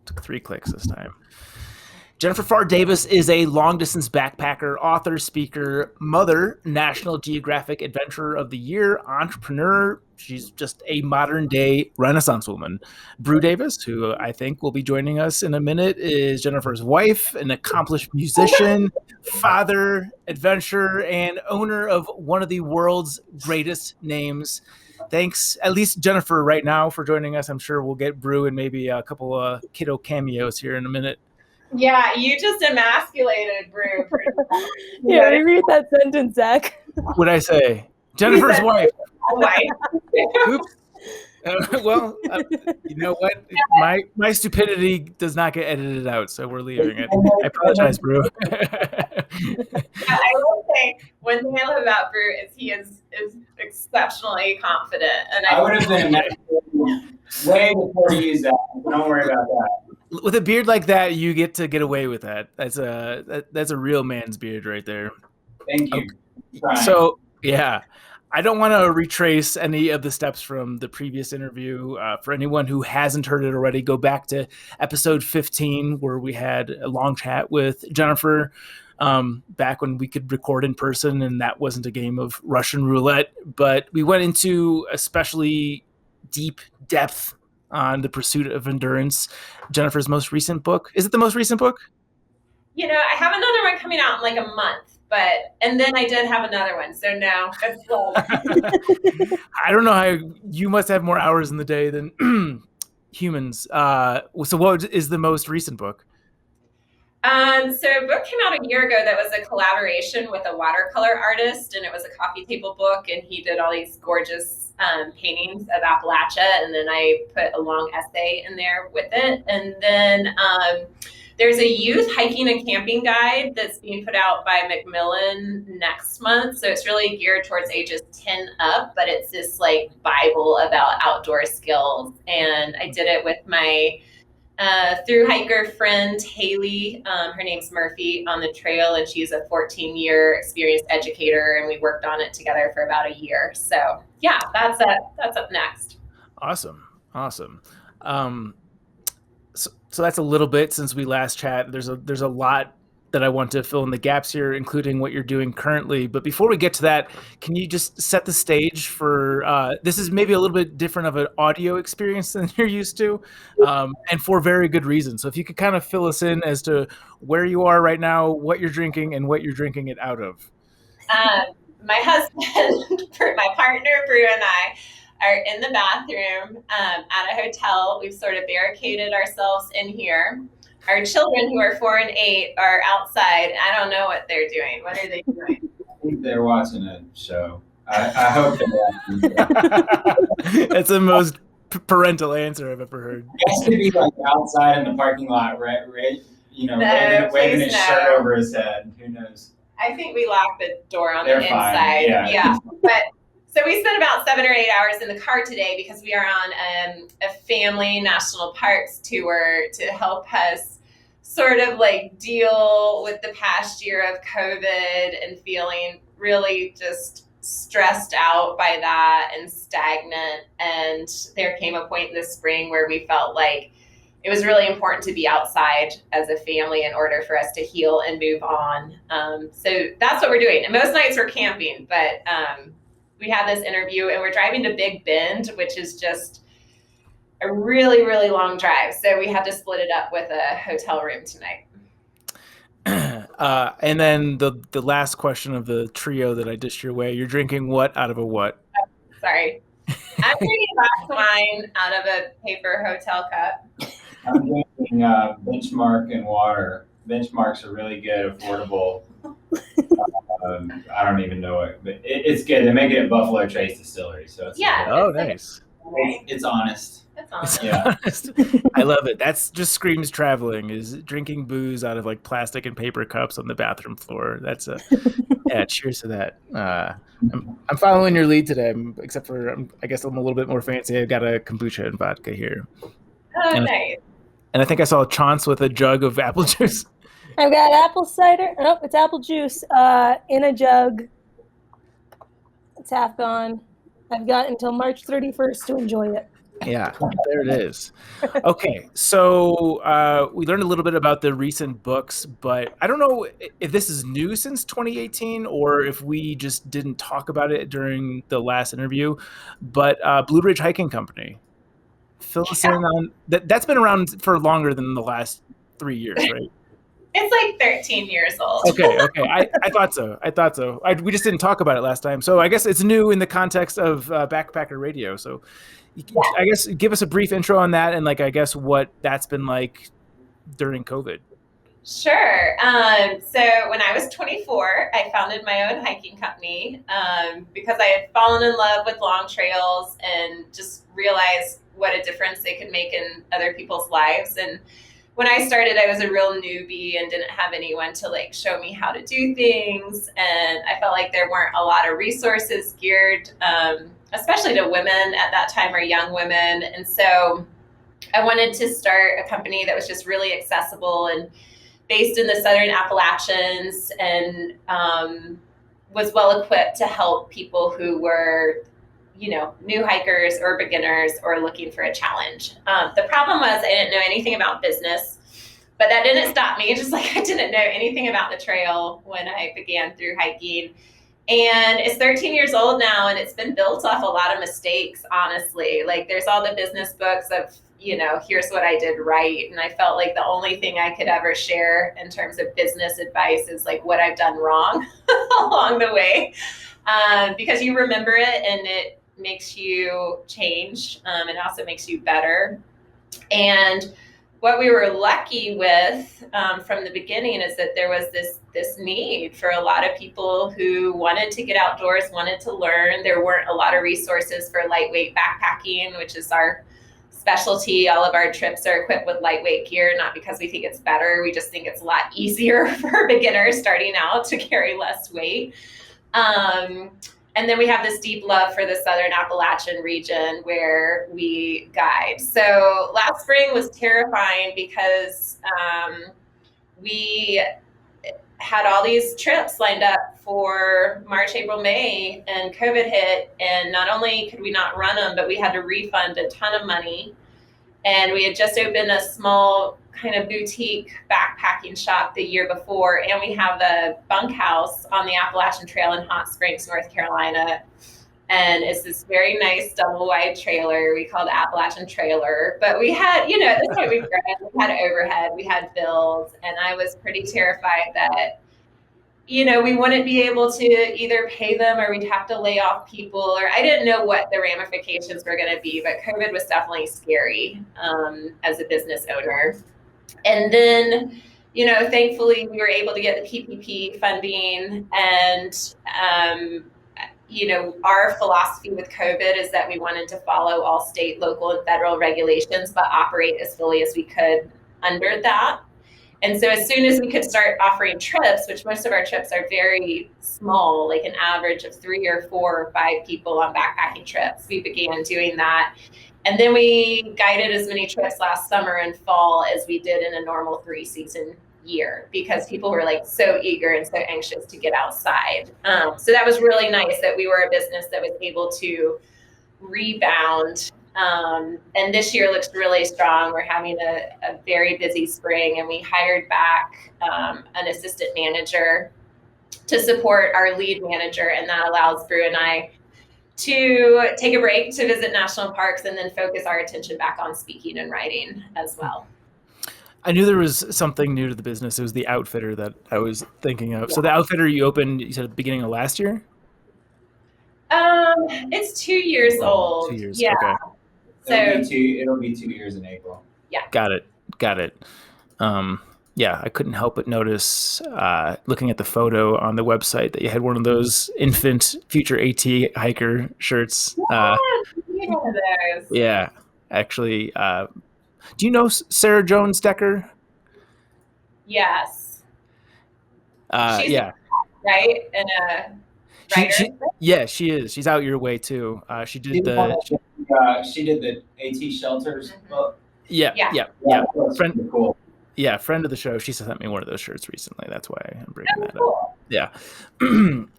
Took 3 clicks this time. Jennifer Pharr Davis is a long-distance backpacker, author, speaker, mother, National Geographic Adventurer of the Year, entrepreneur. She's just a modern-day Renaissance woman. Brew Davis, who I think will be joining us in a minute, is Jennifer's wife, an accomplished musician, father, adventurer, and owner of one of the world's greatest names. Thanks, at least Jennifer, right now for joining us. I'm sure we'll get Brew and maybe a couple of kiddo cameos here in a minute. Yeah, you just emasculated Brew. Yeah, reread that sentence, Zach. What'd I say? Jennifer's wife. Wife. Oops. Well, you know what? My stupidity does not get edited out, so we're leaving it. I apologize, Brew. I will say one thing I love about Brew is he is exceptionally confident, and I would have been way before you use that. Don't worry about that. With a beard like that, you get away with that. That's a real man's beard right there. Thank you. Okay. So yeah, I don't want to retrace any of the steps from the previous interview. For anyone who hasn't heard it already, go back to episode 15 where we had a long chat with Jennifer back when we could record in person, and that wasn't a game of Russian roulette. But we went into especially deep depth on the pursuit of endurance. Jennifer's most recent book. Is it the most recent book? You know, I have another one coming out in like a month, and then I did have another one. So no, that's I don't know how you must have more hours in the day than humans. So what is the most recent book? So a book came out a year ago that was a collaboration with a watercolor artist, and it was a coffee table book, and he did all these gorgeous paintings of Appalachia, and then I put a long essay in there with it. And then there's a youth hiking and camping guide that's being put out by Macmillan next month. So it's really geared towards ages 10 up, but it's this like Bible about outdoor skills. And I did it with my through hiker friend Haley. Her name's Murphy on the trail, and she's a 14-year experienced educator, and we worked on it together for about a year. So yeah, that's up next. Awesome. So that's a little bit since we last chat. There's a lot that I want to fill in the gaps here, including what you're doing currently. But before we get to that, can you just set the stage for this is maybe a little bit different of an audio experience than you're used to, and for very good reason. So if you could kind of fill us in as to where you are right now, what you're drinking, and what you're drinking it out of. My husband, my partner, Brew, and I are in the bathroom at a hotel. We've sort of barricaded ourselves in here. Our children, who are 4 and 8, are outside. I don't know what they're doing. What are they doing? I think they're watching a show. I hope they're watching. That's the most parental answer I've ever heard. He has to be like outside in the parking lot, right? You know, waving his shirt over his head. Who knows? I think we locked the door on They're the fine. inside. Yeah. But so we spent about 7 or 8 hours in the car today because we are on a family national parks tour to help us sort of like deal with the past year of COVID and feeling really just stressed out by that and stagnant. And there came a point this spring where we felt like it was really important to be outside as a family in order for us to heal and move on. So that's what we're doing. And most nights we're camping, but we had this interview and we're driving to Big Bend, which is just a really, really long drive. So we had to split it up with a hotel room tonight. And then the last question of the trio that I dished your way, you're drinking what out of a what? Oh, sorry. I'm drinking box wine out of a paper hotel cup. I'm drinking Benchmark and water. Benchmark's a really good, affordable. I don't even know it, but it's good. They make it at Buffalo Trace Distillery, so it's oh, nice. It's honest. That's awesome. Yeah. I love it. That's just screams traveling, is drinking booze out of like plastic and paper cups on the bathroom floor. That's yeah. Cheers to that. I'm following your lead today, except for I guess I'm a little bit more fancy. I've got a kombucha and vodka here. Oh, nice. And I think I saw Chance with a jug of apple juice. I've got apple cider. Oh, it's apple juice in a jug. It's half gone. I've got until March 31st to enjoy it. Yeah, there it is. Okay, so we learned a little bit about the recent books, but I don't know if this is new since 2018 or if we just didn't talk about it during the last interview. But Blue Ridge Hiking Company, fill us in on that. That's been around for longer than the last 3 years, right? It's like 13 years old. Okay. I thought so. We just didn't talk about it last time. So I guess it's new in the context of Backpacker Radio. So I guess give us a brief intro on that and like, I guess what that's been like during COVID. Sure. So when I was 24, I founded my own hiking company because I had fallen in love with long trails and just realized what a difference they could make in other people's lives. And when I started, I was a real newbie and didn't have anyone to like show me how to do things. And I felt like there weren't a lot of resources geared, especially to women at that time or young women. And so I wanted to start a company that was just really accessible and based in the Southern Appalachians and was well equipped to help people who were, new hikers or beginners or looking for a challenge. The problem was I didn't know anything about business, but that didn't stop me, just like I didn't know anything about the trail when I began through hiking. And it's 13 years old now, and it's been built off a lot of mistakes, honestly. Like there's all the business books of, here's what I did right. And I felt like the only thing I could ever share in terms of business advice is like what I've done wrong along the way. Because you remember it and it makes you change. It also makes you better. And what we were lucky with from the beginning is that there was this need for a lot of people who wanted to get outdoors, wanted to learn. There weren't a lot of resources for lightweight backpacking, which is our specialty. All of our trips are equipped with lightweight gear, not because we think it's better. We just think it's a lot easier for beginners starting out to carry less weight. And then we have this deep love for the Southern Appalachian region where we guide. So last spring was terrifying because we had all these trips lined up for March, April, May, and COVID hit. And not only could we not run them, but we had to refund a ton of money. And we had just opened a small kind of boutique backpacking shop the year before. And we have a bunkhouse on the Appalachian Trail in Hot Springs, North Carolina. And it's this very nice double wide trailer we called Appalachian Trailer. But we had, at this point we had overhead, we had bills. And I was pretty terrified that, we wouldn't be able to either pay them or we'd have to lay off people, or I didn't know what the ramifications were going to be, but COVID was definitely scary as a business owner. And then, thankfully we were able to get the PPP funding and, our philosophy with COVID is that we wanted to follow all state, local, and federal regulations, but operate as fully as we could under that. And so as soon as we could start offering trips, which most of our trips are very small, like an average of 3 or 4 or 5 people on backpacking trips, we began doing that. And then we guided as many trips last summer and fall as we did in a normal 3-season year because people were like so eager and so anxious to get outside. So that was really nice that we were a business that was able to rebound. And this year looks really strong. We're having a very busy spring, and we hired back an assistant manager to support our lead manager, and that allows Brew and I to take a break to visit national parks and then focus our attention back on speaking and writing as well. I knew there was something new to the business. It was the outfitter that I was thinking of. Yeah. So the outfitter you opened, you said at the beginning of last year? It's 2 years old. 2 years, yeah. Okay. So it'll be 2 years in April. Yeah. Got it. Yeah, I couldn't help but notice, looking at the photo on the website, that you had one of those infant future AT hiker shirts. Yeah, actually. Do you know Sarah Jones Decker? Yes. She's yeah. Right? And she is. She's out your way too. She did the AT shelters book. Yeah. Friend of the show. Yeah, friend of the show. She sent me one of those shirts recently. That's why I'm bringing that up. Yeah. And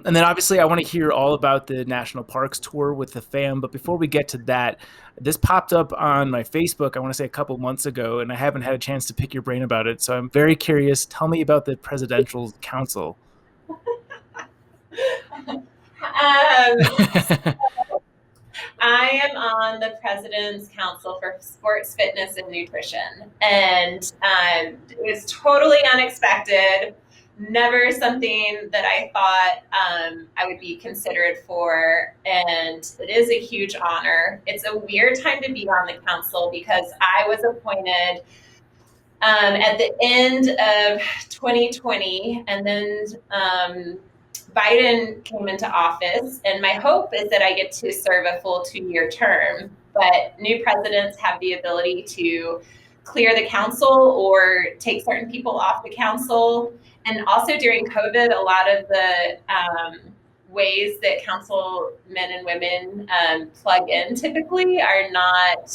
then obviously I want to hear all about the national parks tour with the fam. But before we get to that, this popped up on my Facebook, I want to say a couple months ago, and I haven't had a chance to pick your brain about it. So I'm very curious. Tell me about the Presidential Council. I am on the President's Council for Sports, Fitness, and Nutrition. And it was totally unexpected. Never something that I thought I would be considered for. And it is a huge honor. It's a weird time to be on the council because I was appointed at the end of 2020, and then Biden came into office, and my hope is that I get to serve a full 2-year term. But new presidents have the ability to clear the council or take certain people off the council. And also during COVID, a lot of the ways that council men and women plug in typically are not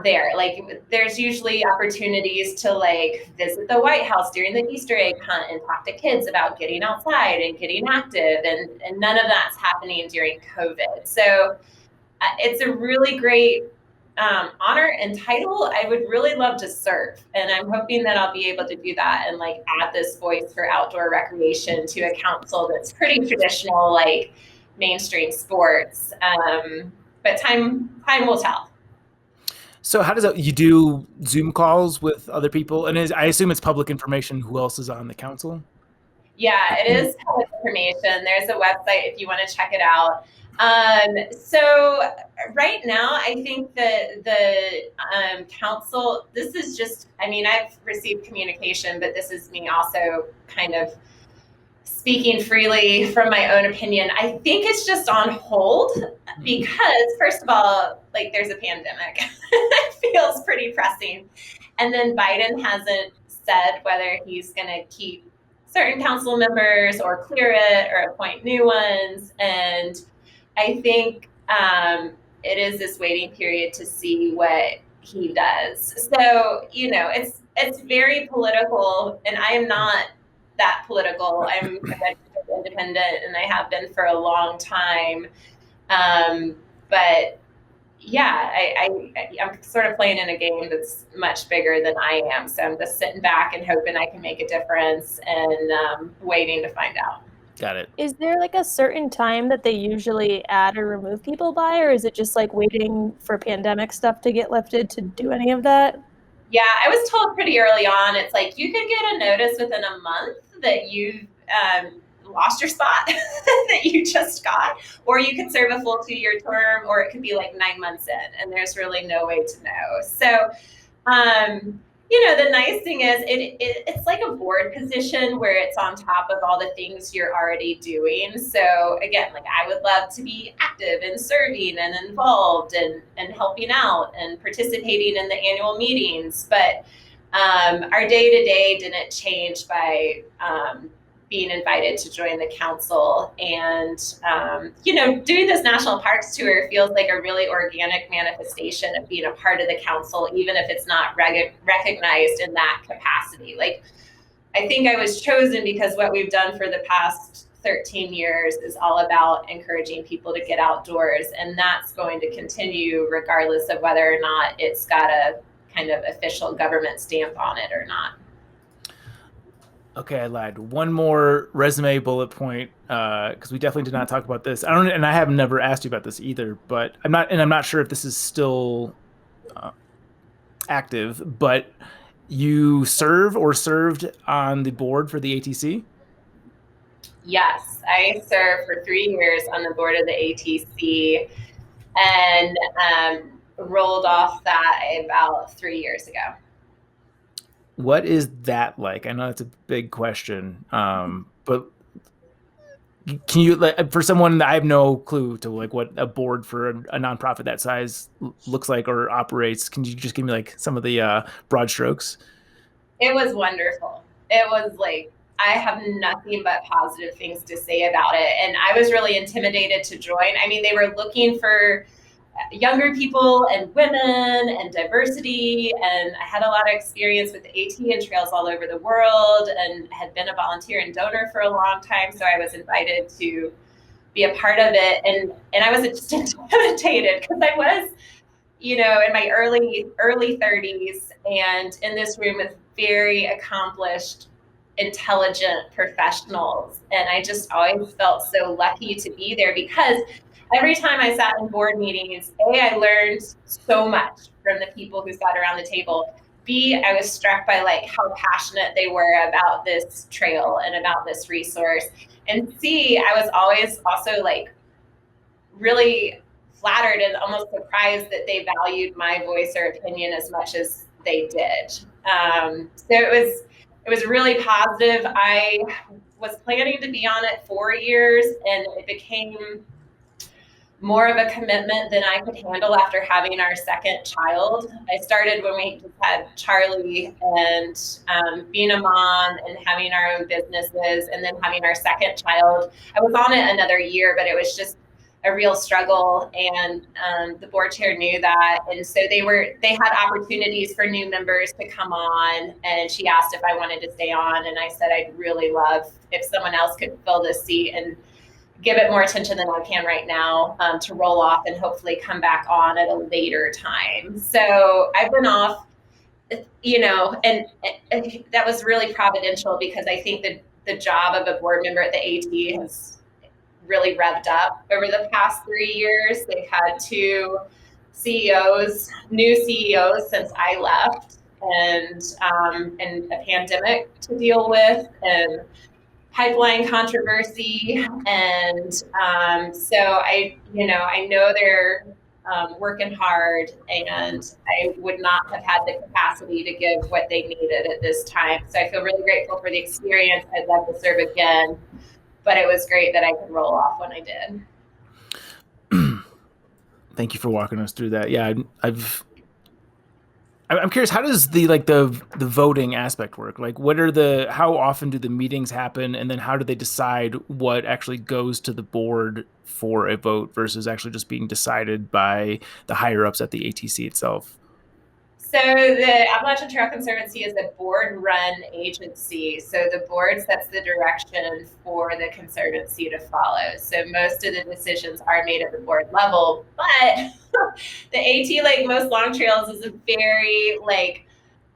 there. Like there's usually opportunities to like visit the White House during the Easter egg hunt and talk to kids about getting outside and getting active, and none of that's happening during COVID. So it's a really great honor and title. I would really love to serve, and I'm hoping that I'll be able to do that and like add this voice for outdoor recreation to a council that's pretty traditional, like mainstream sports. But time will tell. So how does that, you do Zoom calls with other people? And I assume it's public information who else is on the council? Yeah, it is public information. There's a website if you want to check it out. So right now, I think that the council, this is just, I mean, I've received communication, but this is me also kind of speaking freely from my own opinion. I think it's just on hold because, first of all, like there's a pandemic. It feels pretty pressing. And then Biden hasn't said whether he's going to keep certain council members or clear it or appoint new ones. And I think it is this waiting period to see what he does. So, you know, it's very political, and I am not that political. I'm a registered independent, and I have been for a long time. But yeah, I'm sort of playing in a game that's much bigger than I am. So I'm just sitting back and hoping I can make a difference, and waiting to find out. Got it. Is there like a certain time that they usually add or remove people by, or is it just like waiting for pandemic stuff to get lifted to do any of that? Yeah, I was told pretty early on, it's like you could get a notice within a month that you've lost your spot that you just got, or you could serve a full 2-year term, or it could be like 9 months in, and there's really no way to know. So, you know, the nice thing is it's like a board position where it's on top of all the things you're already doing. So again, like I would love to be active and serving and involved and helping out and participating in the annual meetings. But our day-to-day didn't change by being invited to join the council. And, you know, doing this national parks tour feels like a really organic manifestation of being a part of the council, even if it's not recognized in that capacity. Like, I think I was chosen because what we've done for the past 13 years is all about encouraging people to get outdoors. And that's going to continue regardless of whether or not it's got a kind of official government stamp on it or not. Okay, I lied. One more resume bullet point, because we definitely did not talk about this. And I have never asked you about this either. But I'm not sure if this is still active. But you serve or served on the board for the ATC? Yes, I served for 3 years on the board of the ATC, and rolled off that about 3 years ago. What is that like? I know that's a big question, but can you, like, for someone that I have no clue to like what a board for a nonprofit that size looks like or operates, can you just give me like some of the broad strokes? It was wonderful. It was like, I have nothing but positive things to say about it. And I was really intimidated to join. I mean, they were looking for younger people and women and diversity. And I had a lot of experience with the AT and trails all over the world, and had been a volunteer and donor for a long time. So I was invited to be a part of it. And I was just intimidated because I was, in my early 30s and in this room with very accomplished, intelligent professionals. And I just always felt so lucky to be there, because every time I sat in board meetings, A, I learned so much from the people who sat around the table. B, I was struck by how passionate they were about this trail and about this resource. And C, I was always also really flattered and almost surprised that they valued my voice or opinion as much as they did. So it was really positive. I was planning to be on it 4 years, and it became more of a commitment than I could handle after having our second child. I started when we just had Charlie, and being a mom and having our own businesses, and then having our second child. I was on it another year, but it was just a real struggle, and the board chair knew that, and so they had opportunities for new members to come on, and she asked if I wanted to stay on, and I said I'd really love if someone else could fill this seat and give it more attention than I can right now, to roll off and hopefully come back on at a later time. So I've been off, and that was really providential, because I think that the job of a board member at the AT has really revved up over the past 3 years. They've had 2 new CEOs since I left, and a pandemic to deal with, and pipeline controversy. And so I know they're working hard, and I would not have had the capacity to give what they needed at this time. So I feel really grateful for the experience. I'd love to serve again, but it was great that I could roll off when I did. Thank you for walking us through that. Yeah, I'm curious, how does the voting aspect work? How often do the meetings happen, and then how do they decide what actually goes to the board for a vote versus actually just being decided by the higher ups at the ATC itself? So the Appalachian Trail Conservancy is a board-run agency. So the board sets the direction for the Conservancy to follow. So most of the decisions are made at the board level, but the AT, like most long trails, is a very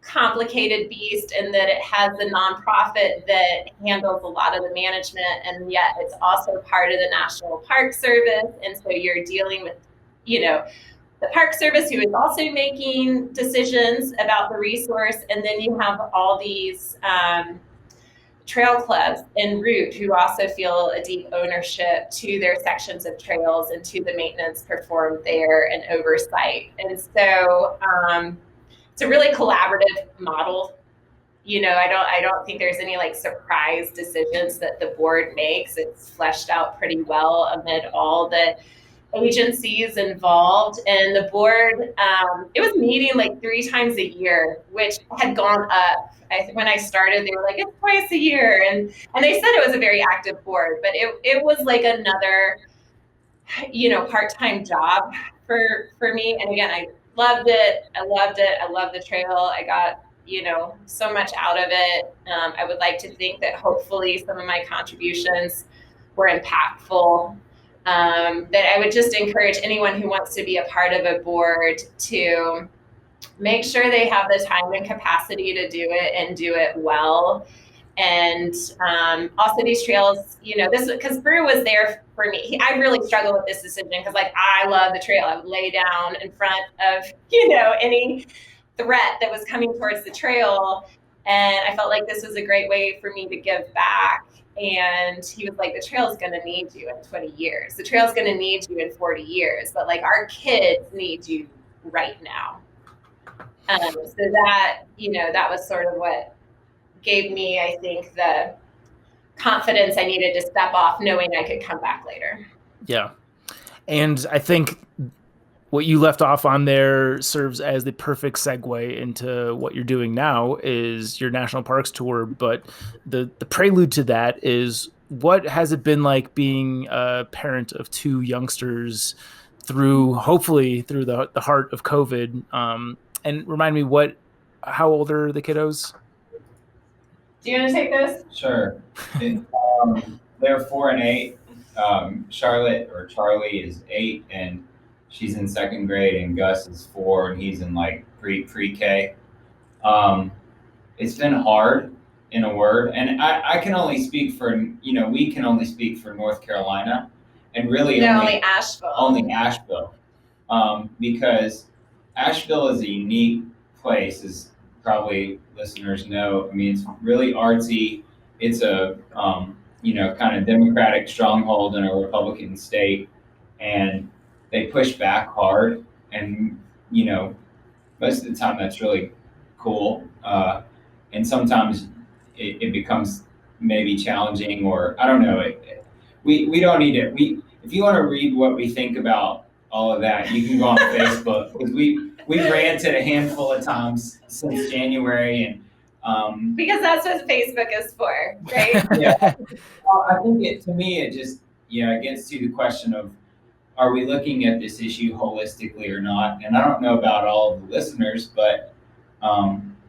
complicated beast in that it has a nonprofit that handles a lot of the management, and yet it's also part of the National Park Service. And so you're dealing with, the Park Service, who is also making decisions about the resource. And then you have all these trail clubs en route who also feel a deep ownership to their sections of trails and to the maintenance performed there and oversight. And so it's a really collaborative model. I don't think there's any surprise decisions that the board makes. It's fleshed out pretty well amid all the agencies involved. And the board, it was meeting 3 times a year, which had gone up. When I started, they were like, it's twice a year. And they said it was a very active board, but it was another, part-time job for me. And again, I loved it. I loved the trail. I got, so much out of it. I would like to think that hopefully some of my contributions were impactful. That I would just encourage anyone who wants to be a part of a board to make sure they have the time and capacity to do it and do it well. And also these trails, because Brew was there for me. I really struggled with this decision because I love the trail. I would lay down in front of, any threat that was coming towards the trail. And I felt like this was a great way for me to give back. And he was like, the trail's going to need you in 20 years. The trail's going to need you in 40 years. But our kids need you right now. So that, that was sort of what gave me, I think, the confidence I needed to step off, knowing I could come back later. Yeah. And I think what you left off on there serves as the perfect segue into what you're doing now is your national parks tour. But the prelude to that is, what has it been like being a parent of 2 youngsters hopefully through the heart of COVID. And remind me, how old are the kiddos? Do you want to take this? Sure. They're 4 and 8. Charlotte or Charlie is 8 and she's in 2nd grade, and Gus is 4 and he's in like pre-K. It's been hard, in a word, and I can only speak for, we can only speak for North Carolina, and really only Asheville. Only Asheville, because Asheville is a unique place, as probably listeners know. I mean, it's really artsy. It's a kind of Democratic stronghold in a Republican state, and they push back hard, and most of the time that's really cool, and sometimes it becomes maybe challenging, or I don't know. We don't need it. If you want to read what we think about all of that, you can go on Facebook, because we've ranted a handful of times since January, and because that's what Facebook is for, right? Yeah. Well, I think it just it gets to the question of, are we looking at this issue holistically or not? And I don't know about all of the listeners, but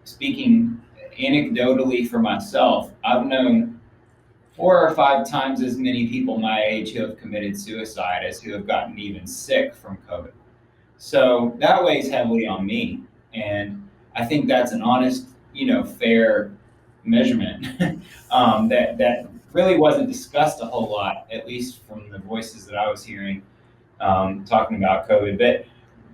speaking anecdotally for myself, I've known 4 or 5 times as many people my age who have committed suicide as who have gotten even sick from COVID. So that weighs heavily on me. And I think that's an honest, fair measurement that really wasn't discussed a whole lot, at least from the voices that I was hearing talking about COVID. But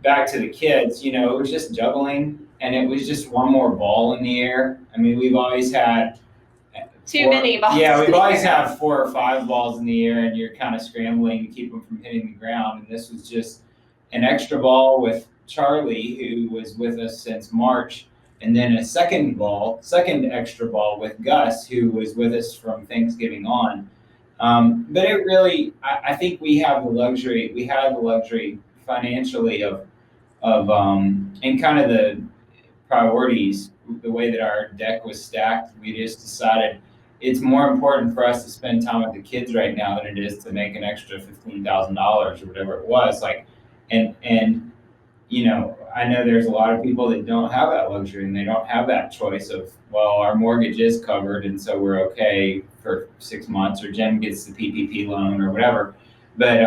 back to the kids, it was just juggling, and it was just one more ball in the air. I mean, we've always had too many balls. Yeah, we've always had 4 or 5 balls in the air, and you're kind of scrambling to keep them from hitting the ground. And this was just an extra ball with Charlie, who was with us since March, and then a second extra ball with Gus, who was with us from Thanksgiving on. But it really, I think we have the luxury financially of and kind of the priorities, the way that our deck was stacked. We just decided it's more important for us to spend time with the kids right now than it is to make an extra $15,000 or whatever it was. And I know there's a lot of people that don't have that luxury, and they don't have that choice of, well, our mortgage is covered, and so we're okay for 6 months, or Jen gets the PPP loan or whatever. But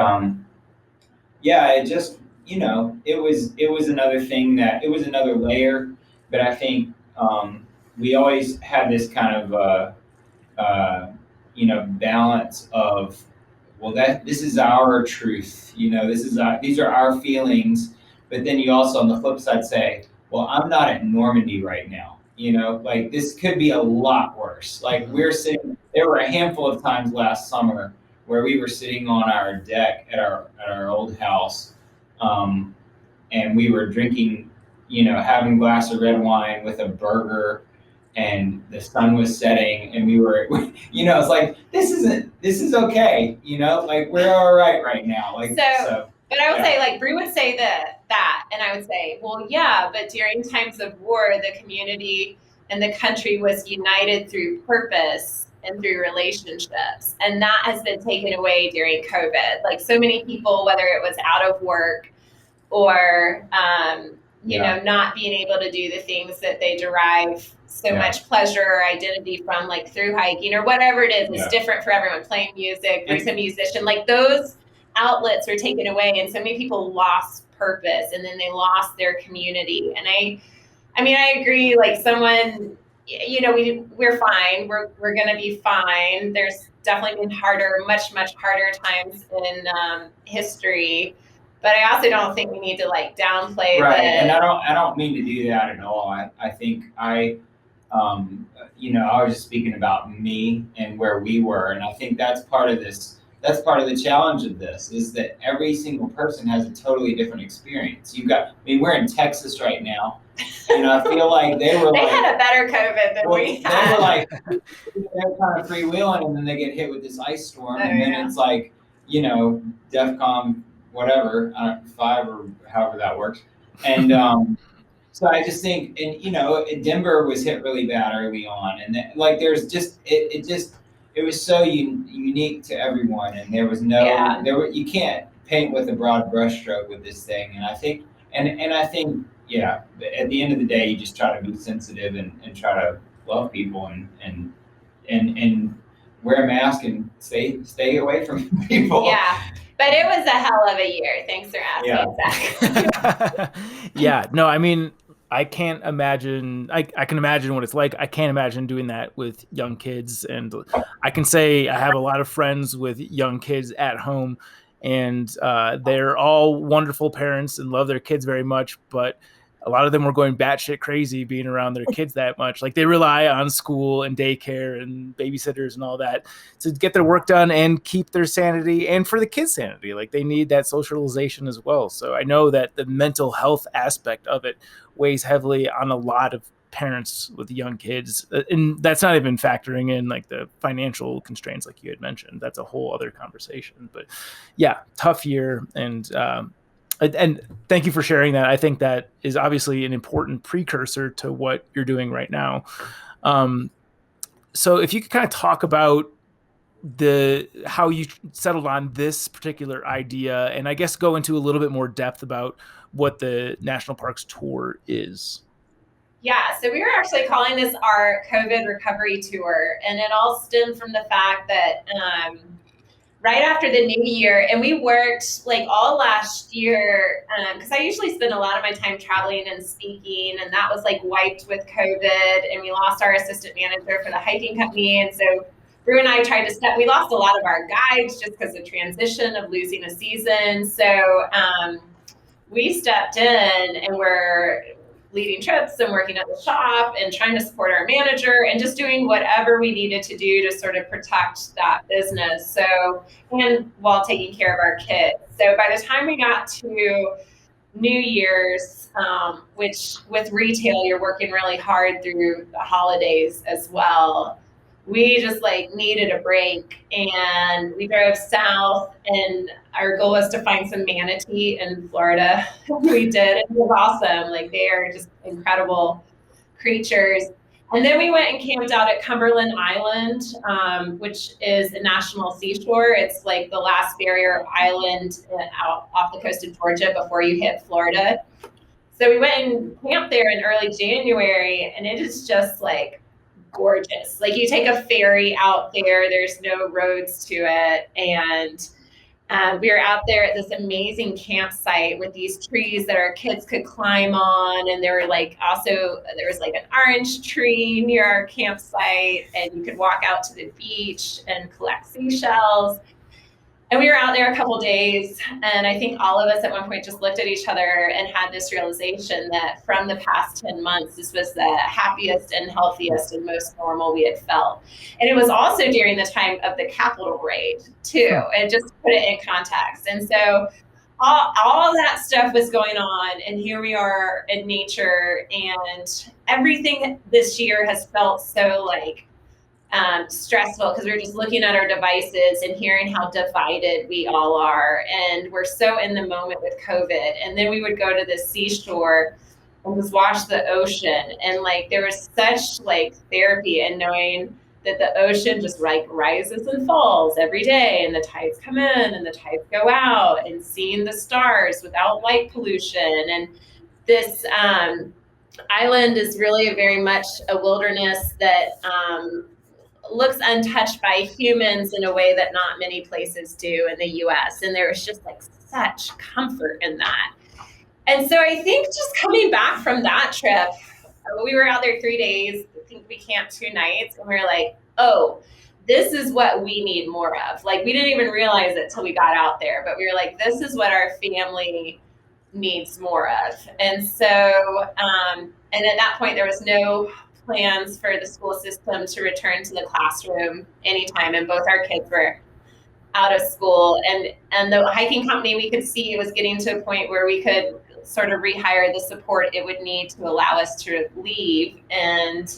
it just, it was another thing it was another layer. But I think we always had this kind of balance of, well, this is our truth, these are our feelings. But then you also, on the flip side, say, well, I'm not at Normandy right now. This could be a lot worse. Like, there were a handful of times last summer where we were sitting on our deck at our old house, and we were drinking, having a glass of red wine with a burger, and the sun was setting, and we were, it's like, this is okay, we're all right now. But I would say, Brew would say that, and I would say, well, yeah, but during times of war, the community and the country was united through purpose and through relationships. And that has been taken away during COVID. Like, so many people, whether it was out of work or, not being able to do the things that they derive so much pleasure or identity from, like through hiking or whatever it is, it's different for everyone. Playing music, Brew's a musician, like those outlets were taken away, and so many people lost purpose, and then they lost their community. And I agree, like, someone, we're fine, we're gonna be fine. There's definitely been much harder times in history, but I also don't think we need to downplay and I don't mean to do that at all. I think I was just speaking about me and where we were, and I think that's part of this. That's part of the challenge of this, is that every single person has a totally different experience. We're in Texas right now, and I feel like they had a better COVID than we had. They were like, they're kind of freewheeling, and then they get hit with this ice storm, and then it's like, DEFCON, whatever, 5 or however that works. And so I just think, and Denver was hit really bad early on, and there's just, it was so unique to everyone, and there was you can't paint with a broad brushstroke with this thing. And I think, yeah, at the end of the day, you just try to be sensitive and try to love people and wear a mask and stay away from people. Yeah. But it was a hell of a year. Thanks for asking, Zach. Yeah, no, I mean, I can't imagine. I can imagine what it's like. I can't imagine doing that with young kids. And I can say I have a lot of friends with young kids at home, and they're all wonderful parents and love their kids very much. But a lot of them were going batshit crazy being around their kids that much. Like they rely on school and daycare and babysitters and all that to get their work done and keep their sanity, and for the kids' sanity. Like they need that socialization as well. So I know that the mental health aspect of it weighs heavily on a lot of parents with young kids. And that's not even factoring in like the financial constraints like you had mentioned. That's a whole other conversation. But yeah, tough year. And thank you for sharing that. I think that is obviously an important precursor to what you're doing right now. So if you could kind of talk about how you settled on this particular idea, and I guess go into a little bit more depth about what the National Parks Tour is. Yeah, so we were actually calling this our COVID recovery tour, and it all stemmed from the fact that right after the new year, and we worked like all last year, because I usually spend a lot of my time traveling and speaking, and that was like wiped with COVID, and we lost our assistant manager for the hiking company, and so Brew and I tried to we lost a lot of our guides just because of transition of losing a season, so we stepped in and we're leading trips and working at the shop and trying to support our manager and just doing whatever we needed to do to sort of protect that business. So, and while taking care of our kids. So by the time we got to New Year's, which with retail, you're working really hard through the holidays as well. We just like needed a break, and we drove south, and our goal was to find some manatee in Florida. We did. It was awesome. Like they are just incredible creatures. And then we went and camped out at Cumberland Island, which is a national seashore. It's like the last barrier island out off the coast of Georgia before you hit Florida. So we went and camped there in early January, and it is just like gorgeous. Like you take a ferry out there, there's no roads to it. And we were out there at this amazing campsite with these trees that our kids could climb on. And there were like, also, there was like an orange tree near our campsite, and you could walk out to the beach and collect seashells. And we were out there a couple days, and I think all of us at one point just looked at each other and had this realization that from the past 10 months, this was the happiest and healthiest and most normal we had felt. And it was also during the time of the Capitol raid, too, and just put it in context. And so all of that stuff was going on, and here we are in nature, and everything this year has felt so like stressful because we're just looking at our devices and hearing how divided we all are. And we're so in the moment with COVID. And then we would go to the seashore and just watch the ocean. And like, there was such like therapy in knowing that the ocean just like rises and falls every day, and the tides come in and the tides go out, and seeing the stars without light pollution. And this island is really very much a wilderness that looks untouched by humans in a way that not many places do in the US. And there's just like such comfort in that. And so I think just coming back from that trip, we were out there 3 days, I think we camped 2 nights, and we were like, oh, this is what we need more of. Like we didn't even realize it till we got out there, but we were like, this is what our family needs more of. And so, and at that point there was no plans for the school system to return to the classroom anytime, and both our kids were out of school, and the hiking company, we could see it was getting to a point where we could sort of rehire the support it would need to allow us to leave. And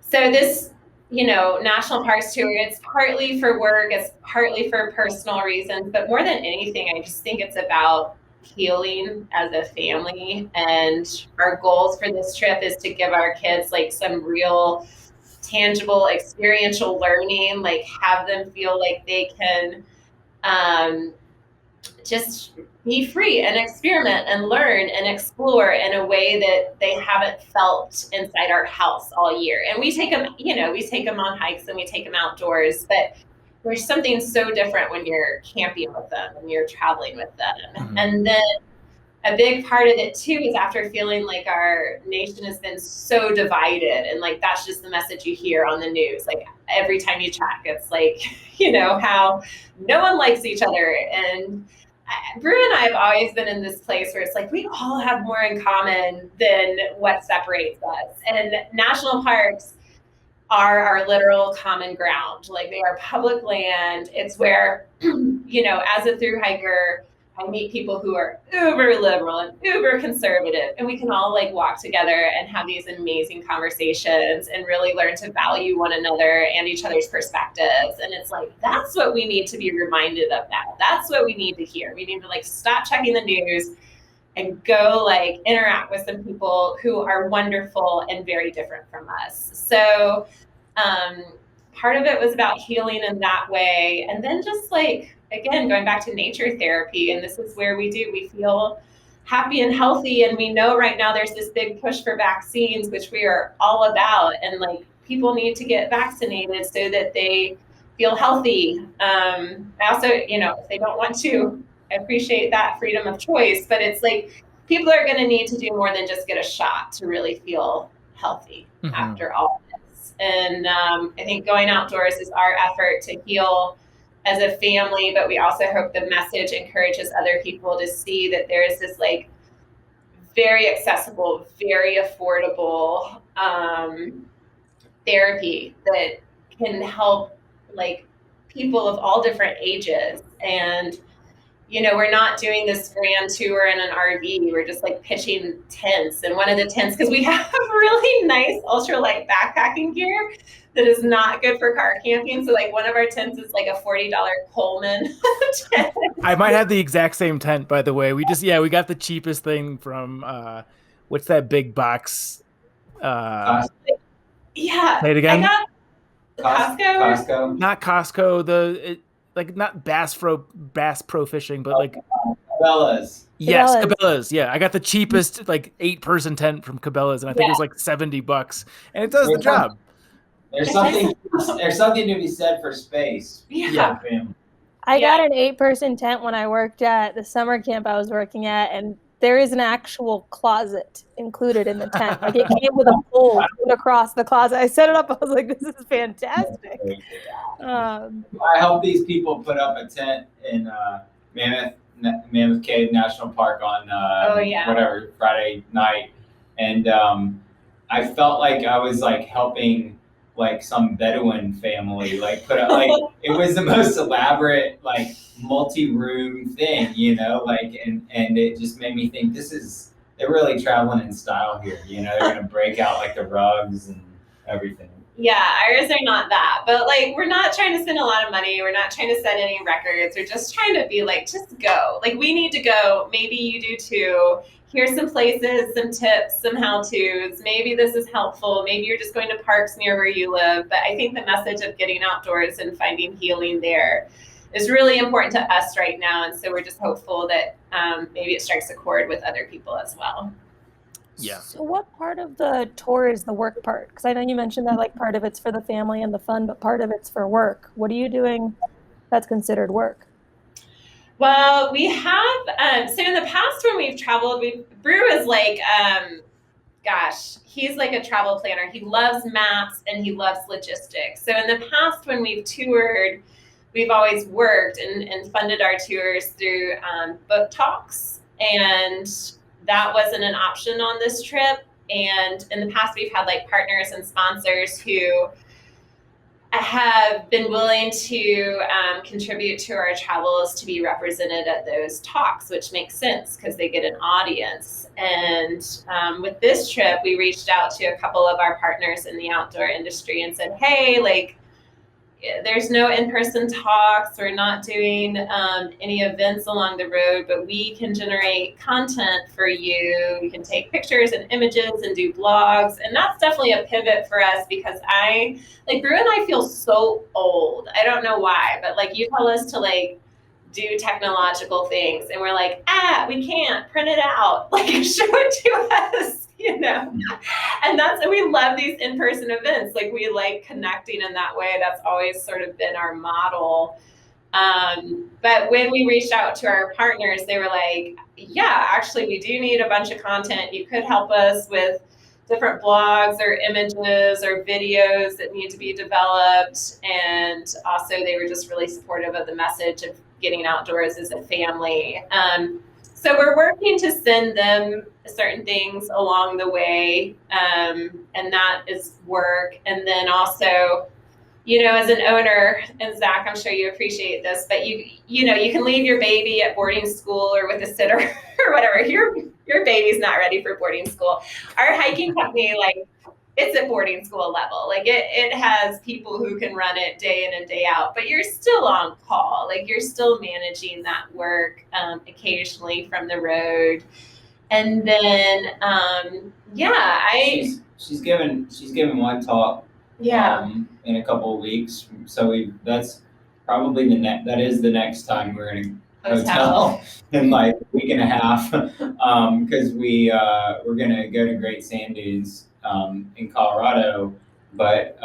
so this, you know, National Parks Tour, it's partly for work, it's partly for personal reasons, but more than anything, I just think it's about healing as a family. And our goals for this trip is to give our kids like some real tangible experiential learning, like have them feel like they can just be free and experiment and learn and explore in a way that they haven't felt inside our house all year. And we take them, we take them on hikes and we take them outdoors, but there's something so different when you're camping with them and you're traveling with them. Mm-hmm. And then a big part of it too is after feeling like our nation has been so divided, and like that's just the message you hear on the news. Like every time you check, it's like, how no one likes each other. And Brew and I have always been in this place where it's like we all have more in common than what separates us. And national parks are our literal common ground. Like they are public land. It's where, as a thru hiker, I meet people who are uber liberal and uber conservative, and we can all like walk together and have these amazing conversations and really learn to value one another and each other's perspectives. And it's like, that's what we need to be reminded of now. That's what we need to hear. We need to like stop checking the news and go like interact with some people who are wonderful and very different from us. So part of it was about healing in that way. And then just like, again, going back to nature therapy, and this is where we feel happy and healthy. And we know right now there's this big push for vaccines, which we are all about. And like people need to get vaccinated so that they feel healthy. I also, if they don't want to, I appreciate that freedom of choice, but it's like people are going to need to do more than just get a shot to really feel healthy after all this. And I think going outdoors is our effort to heal as a family, but we also hope the message encourages other people to see that there is this like very accessible, very affordable therapy that can help like people of all different ages. And we're not doing this grand tour in an RV. We're just like pitching tents. And one of the tents, because we have really nice ultralight backpacking gear that is not good for car camping. So like one of our tents is like a $40 Coleman tent. I might have the exact same tent, by the way. We got the cheapest thing from, what's that big box? Yeah. Say it again. I got Costco. Not Costco. Not Bass Pro Fishing, but like Cabela's. Yes, Cabela's. Yeah, I got the cheapest like 8-person tent from Cabela's, and I think it was like $70, and it does the job. There's something to be said for space. Yeah. I got an 8-person tent when I worked at the summer camp I was working at, and there is an actual closet included in the tent. Like it came with a pole put across the closet. I set it up. I was like, this is fantastic. I helped these people put up a tent in Mammoth Cave National Park on Friday night, and I felt like I was like helping like some Bedouin family like put up like it was the most elaborate like multi-room thing, and it just made me think they're really traveling in style here. They're gonna break out like the rugs and everything. Yeah, ours are not that, but like we're not trying to spend a lot of money. We're not trying to set any records. We're just trying to be like, just go. Like we need to go. Maybe you do too. Here's some places, some tips, some how-tos. Maybe this is helpful. Maybe you're just going to parks near where you live. But I think the message of getting outdoors and finding healing there is really important to us right now. And so we're just hopeful that maybe it strikes a chord with other people as well. Yeah. So what part of the tour is the work part? Because I know you mentioned that like part of it's for the family and the fun, but part of it's for work. What are you doing that's considered work? Well, we have, so in the past when we've traveled, Brew is like, he's like a travel planner. He loves maps and he loves logistics. So in the past when we've toured, we've always worked and funded our tours through book talks. And that wasn't an option on this trip. And in the past, we've had like partners and sponsors who have been willing to contribute to our travels to be represented at those talks, which makes sense because they get an audience. And with this trip, we reached out to a couple of our partners in the outdoor industry and said, hey, like, there's no in-person talks. We're not doing any events along the road, but we can generate content for you. We can take pictures and images and do blogs. And that's definitely a pivot for us because Brew and I feel so old. I don't know why, but like you tell us to like do technological things, and we're like, we can't print it out, like show it to us, and we love these in-person events. Like we like connecting in that way. That's always sort of been our model. But when we reached out to our partners, they were like, yeah, actually we do need a bunch of content. You could help us with different blogs or images or videos that need to be developed. And also they were just really supportive of the message of getting outdoors as a family. So we're working to send them certain things along the way. And that is work. And then also, as an owner, and Zach, I'm sure you appreciate this, but you can leave your baby at boarding school or with a sitter or whatever. Your baby's not ready for boarding school. Our hiking company, like, it's at boarding school level. Like it has people who can run it day in and day out, but you're still on call. Like you're still managing that work occasionally from the road. And then, she's given one talk. In a couple of weeks. So that's probably that is the next time we're in a hotel in like a week and a half. Because we're gonna go to Great Sand Dunes in Colorado. But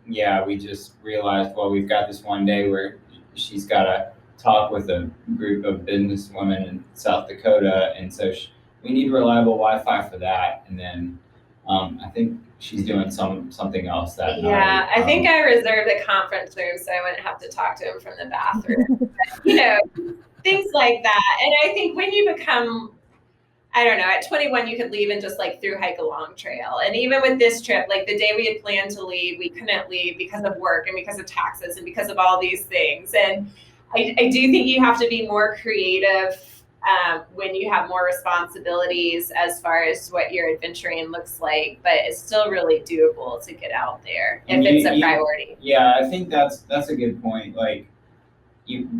we just realized, well, we've got this one day where she's gotta talk with a group of businesswomen in South Dakota, and so we need reliable Wi-Fi for that. And then I think she's doing something else that night. Yeah, I think I reserved the conference room so I wouldn't have to talk to him from the bathroom. Things like that. And I think when you become, I don't know, at 21 you could leave and just like through hike a long trail. And even with this trip, like the day we had planned to leave, we couldn't leave because of work and because of taxes and because of all these things. And I do think you have to be more creative when you have more responsibilities as far as what your adventuring looks like, but it's still really doable to get out there if it's a priority. Yeah, I think that's a good point. Like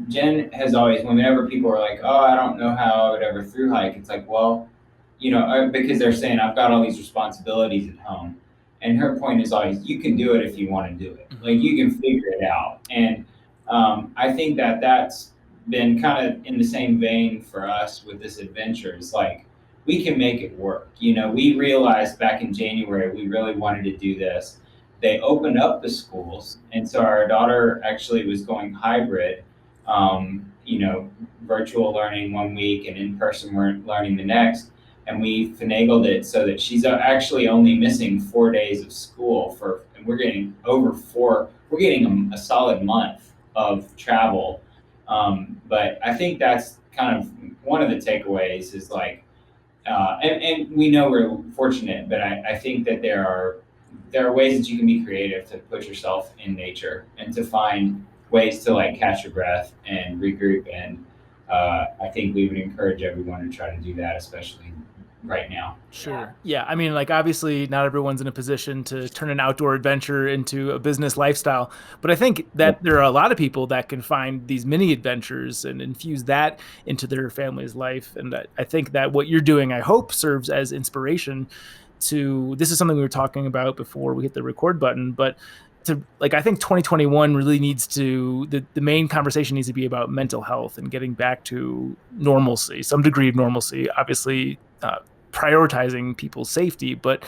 Jen has always, whenever people are like, oh, I don't know how I would ever through hike, it's like, well, because they're saying I've got all these responsibilities at home. And her point is always, you can do it if you want to do it. Like you can figure it out. And I think that's been kind of in the same vein for us with this adventure. It's like, we can make it work. We realized back in January, we really wanted to do this. They opened up the schools. And so our daughter actually was going hybrid, virtual learning one week and in-person learning the next. And we finagled it so that she's actually only missing 4 days of school and we're getting we're getting a solid month of travel. But I think that's kind of one of the takeaways is like, and we know we're fortunate, but I think that there are ways that you can be creative to put yourself in nature and to find ways to like catch your breath and regroup. And I think we would encourage everyone to try to do that, especially right now. Sure. Yeah. I mean, like, obviously not everyone's in a position to turn an outdoor adventure into a business lifestyle, but I think that there are a lot of people that can find these mini adventures and infuse that into their family's life. And I think that what you're doing, I hope, serves as inspiration to, this is something we were talking about before we hit the record button, but I think 2021 really needs to, the main conversation needs to be about mental health and getting back to normalcy, some degree of normalcy, obviously, prioritizing people's safety, but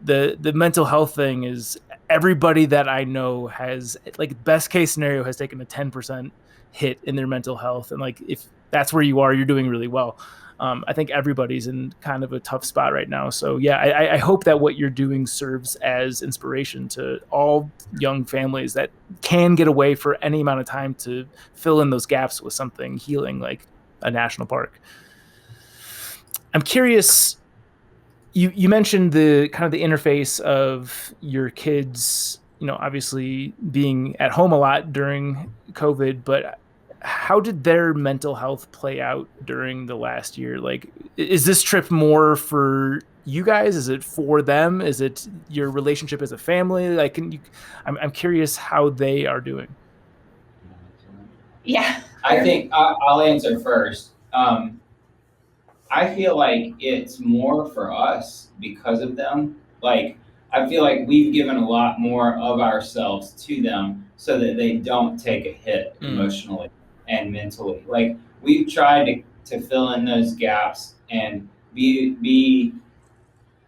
the mental health thing is, everybody that I know has, like, best case scenario, has taken a 10% hit in their mental health. And like, if that's where you are, you're doing really well. I think everybody's in kind of a tough spot right now. So yeah, I hope that what you're doing serves as inspiration to all young families that can get away for any amount of time to fill in those gaps with something healing, like a national park. I'm curious, you mentioned the kind of the interface of your kids, obviously being at home a lot during COVID, but how did their mental health play out during the last year? Like, is this trip more for you guys? Is it for them? Is it your relationship as a family? Like, I'm curious how they are doing. Yeah. I think I'll answer first. I feel like it's more for us because of them. Like, I feel like we've given a lot more of ourselves to them so that they don't take a hit emotionally. and mentally. Like we've tried to fill in those gaps and be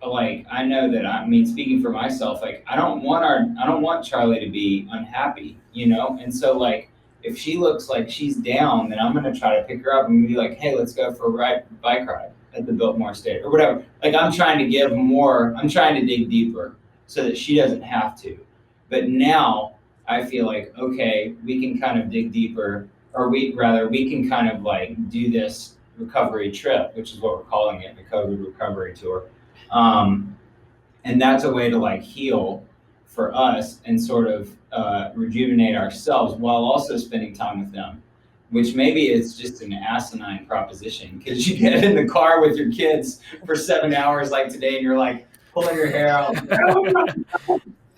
like, I know that, I mean, speaking for myself, like I don't want Charlie to be unhappy, And so like, if she looks like she's down, then I'm going to try to pick her up and be like, hey, let's go for a bike ride at the Biltmore State or whatever. Like I'm trying to dig deeper so that she doesn't have to. But now I feel like, okay, we can kind of dig deeper, or we can kind of like do this recovery trip, which is what we're calling it, the COVID recovery tour. And that's a way to like heal for us and sort of rejuvenate ourselves while also spending time with them, which maybe it's just an asinine proposition because you get in the car with your kids for 7 hours like today and you're like pulling your hair out.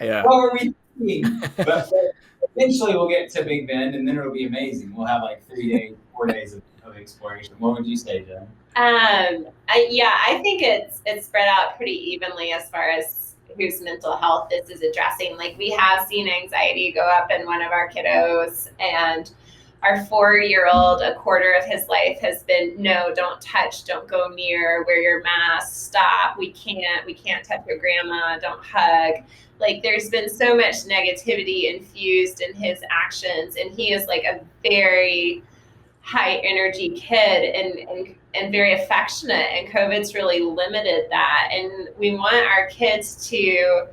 Yeah. What were we thinking? But eventually we'll get to Big Bend and then it'll be amazing. We'll have like 4 days of exploration. What would you say, Jen? I think it's spread out pretty evenly as far as whose mental health this is addressing. Like we have seen anxiety go up in one of our kiddos, and our 4-year-old, a quarter of his life has been, no, don't touch, don't go near, wear your mask, stop, we can't touch your grandma, don't hug. Like there's been so much negativity infused in his actions, and he is like a very high energy kid and very affectionate, and COVID's really limited that. And we want our kids to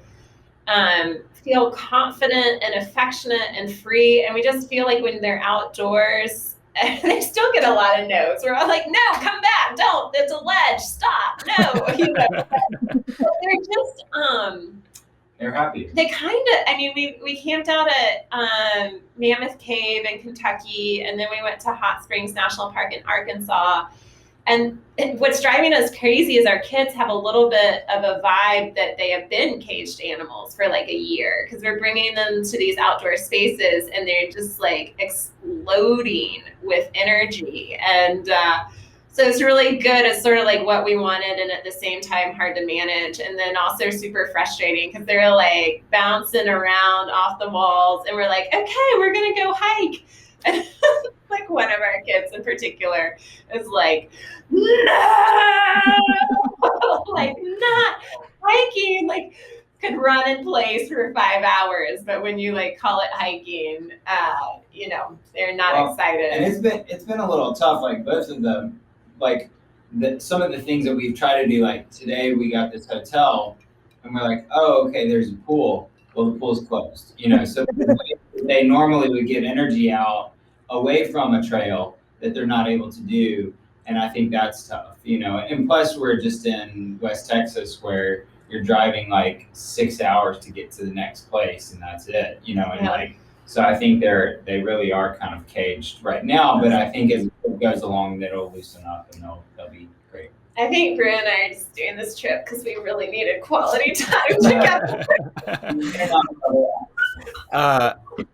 feel confident and affectionate and free. And we just feel like when they're outdoors, they still get a lot of no's. We're all like, no, come back, don't, it's a ledge, stop, no. They're just they're happy. They kind of, I mean, we camped out at Mammoth Cave in Kentucky, and then we went to Hot Springs National Park in Arkansas. And what's driving us crazy is our kids have a little bit of a vibe that they have been caged animals for like a year, because we're bringing them to these outdoor spaces and they're just like exploding with energy. And so it's really good. It's sort of like what we wanted, and at the same time hard to manage, and then also super frustrating because they're like bouncing around off the walls, and we're like, okay, we're gonna go hike. And like one of our kids in particular is like, no, like not hiking, like could run in place for 5 hours, but when you like call it hiking, they're not excited. And it's been a little tough, like both of them. Like some of the things that we've tried to do, like today we got this hotel and we're like, oh, okay, there's a pool. Well, the pool's closed, so they normally would get energy out away from a trail that they're not able to do. And I think that's tough, and plus we're just in West Texas where you're driving like 6 hours to get to the next place and that's it, and like, so I think they really are kind of caged right now, but I think as it goes along, it'll loosen up and they'll be great. I think Brew and I are just doing this trip because we really needed quality time together.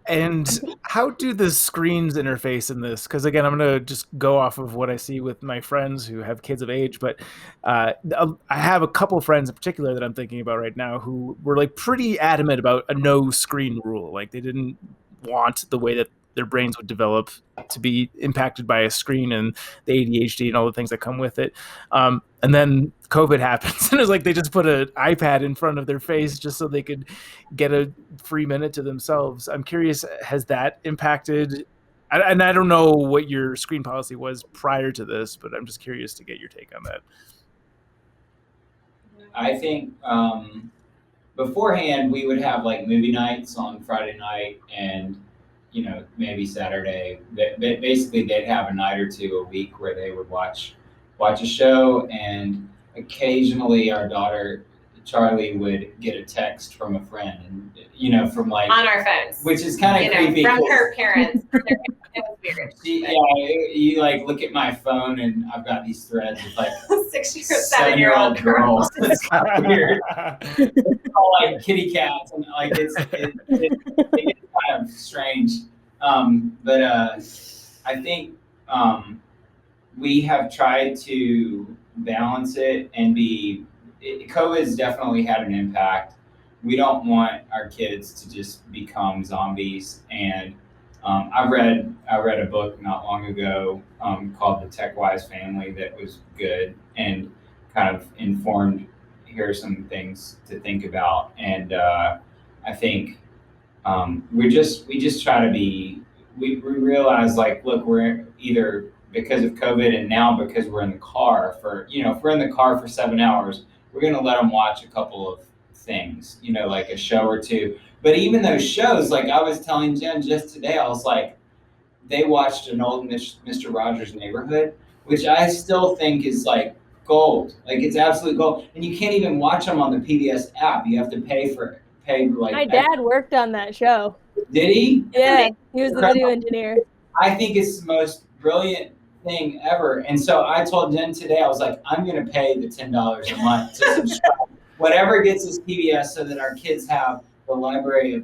And how do the screens interface in this? Because again, I'm going to just go off of what I see with my friends who have kids of age, but I have a couple of friends in particular that I'm thinking about right now who were like pretty adamant about a no screen rule. Like they didn't want the way that their brains would develop to be impacted by a screen and the ADHD and all the things that come with it. And then COVID happens, and it was like they just put an iPad in front of their face just so they could get a free minute to themselves. I'm curious, has that impacted? And I don't know what your screen policy was prior to this, but I'm just curious to get your take on that. I think beforehand we would have like movie nights on Friday night and maybe Saturday. Basically, they'd have a night or two a week where they would watch a show, and occasionally our daughter Charlie would get a text from a friend, and from like on our phones, which is kind of creepy from her parents. It was weird. You like look at my phone, and I've got these threads with like 7-year-old girls. It's kind of weird. It's all like kitty cats, and like it's kind of strange. But I think we have tried to balance it and COVID's definitely had an impact. We don't want our kids to just become zombies and I read a book not long ago called The Tech Wise Family that was good and kind of informed. Here are some things to think about, and I think we just try to be. We realize, like, look, we're either because of COVID and now because we're in the car if we're in the car for 7 hours, we're going to let them watch a couple of things, like a show or two. But even those shows, like I was telling Jen just today, I was like, they watched an old Mr. Rogers' Neighborhood, which I still think is like gold. Like, it's absolute gold. And you can't even watch them on the PBS app. You have to pay like. My dad worked on that show. Did he? Yeah, he was the video engineer. I think it's the most brilliant thing ever. And so I told Jen today, I was like, I'm going to pay the $10 a month to subscribe. Whatever gets us PBS so that our kids have the library of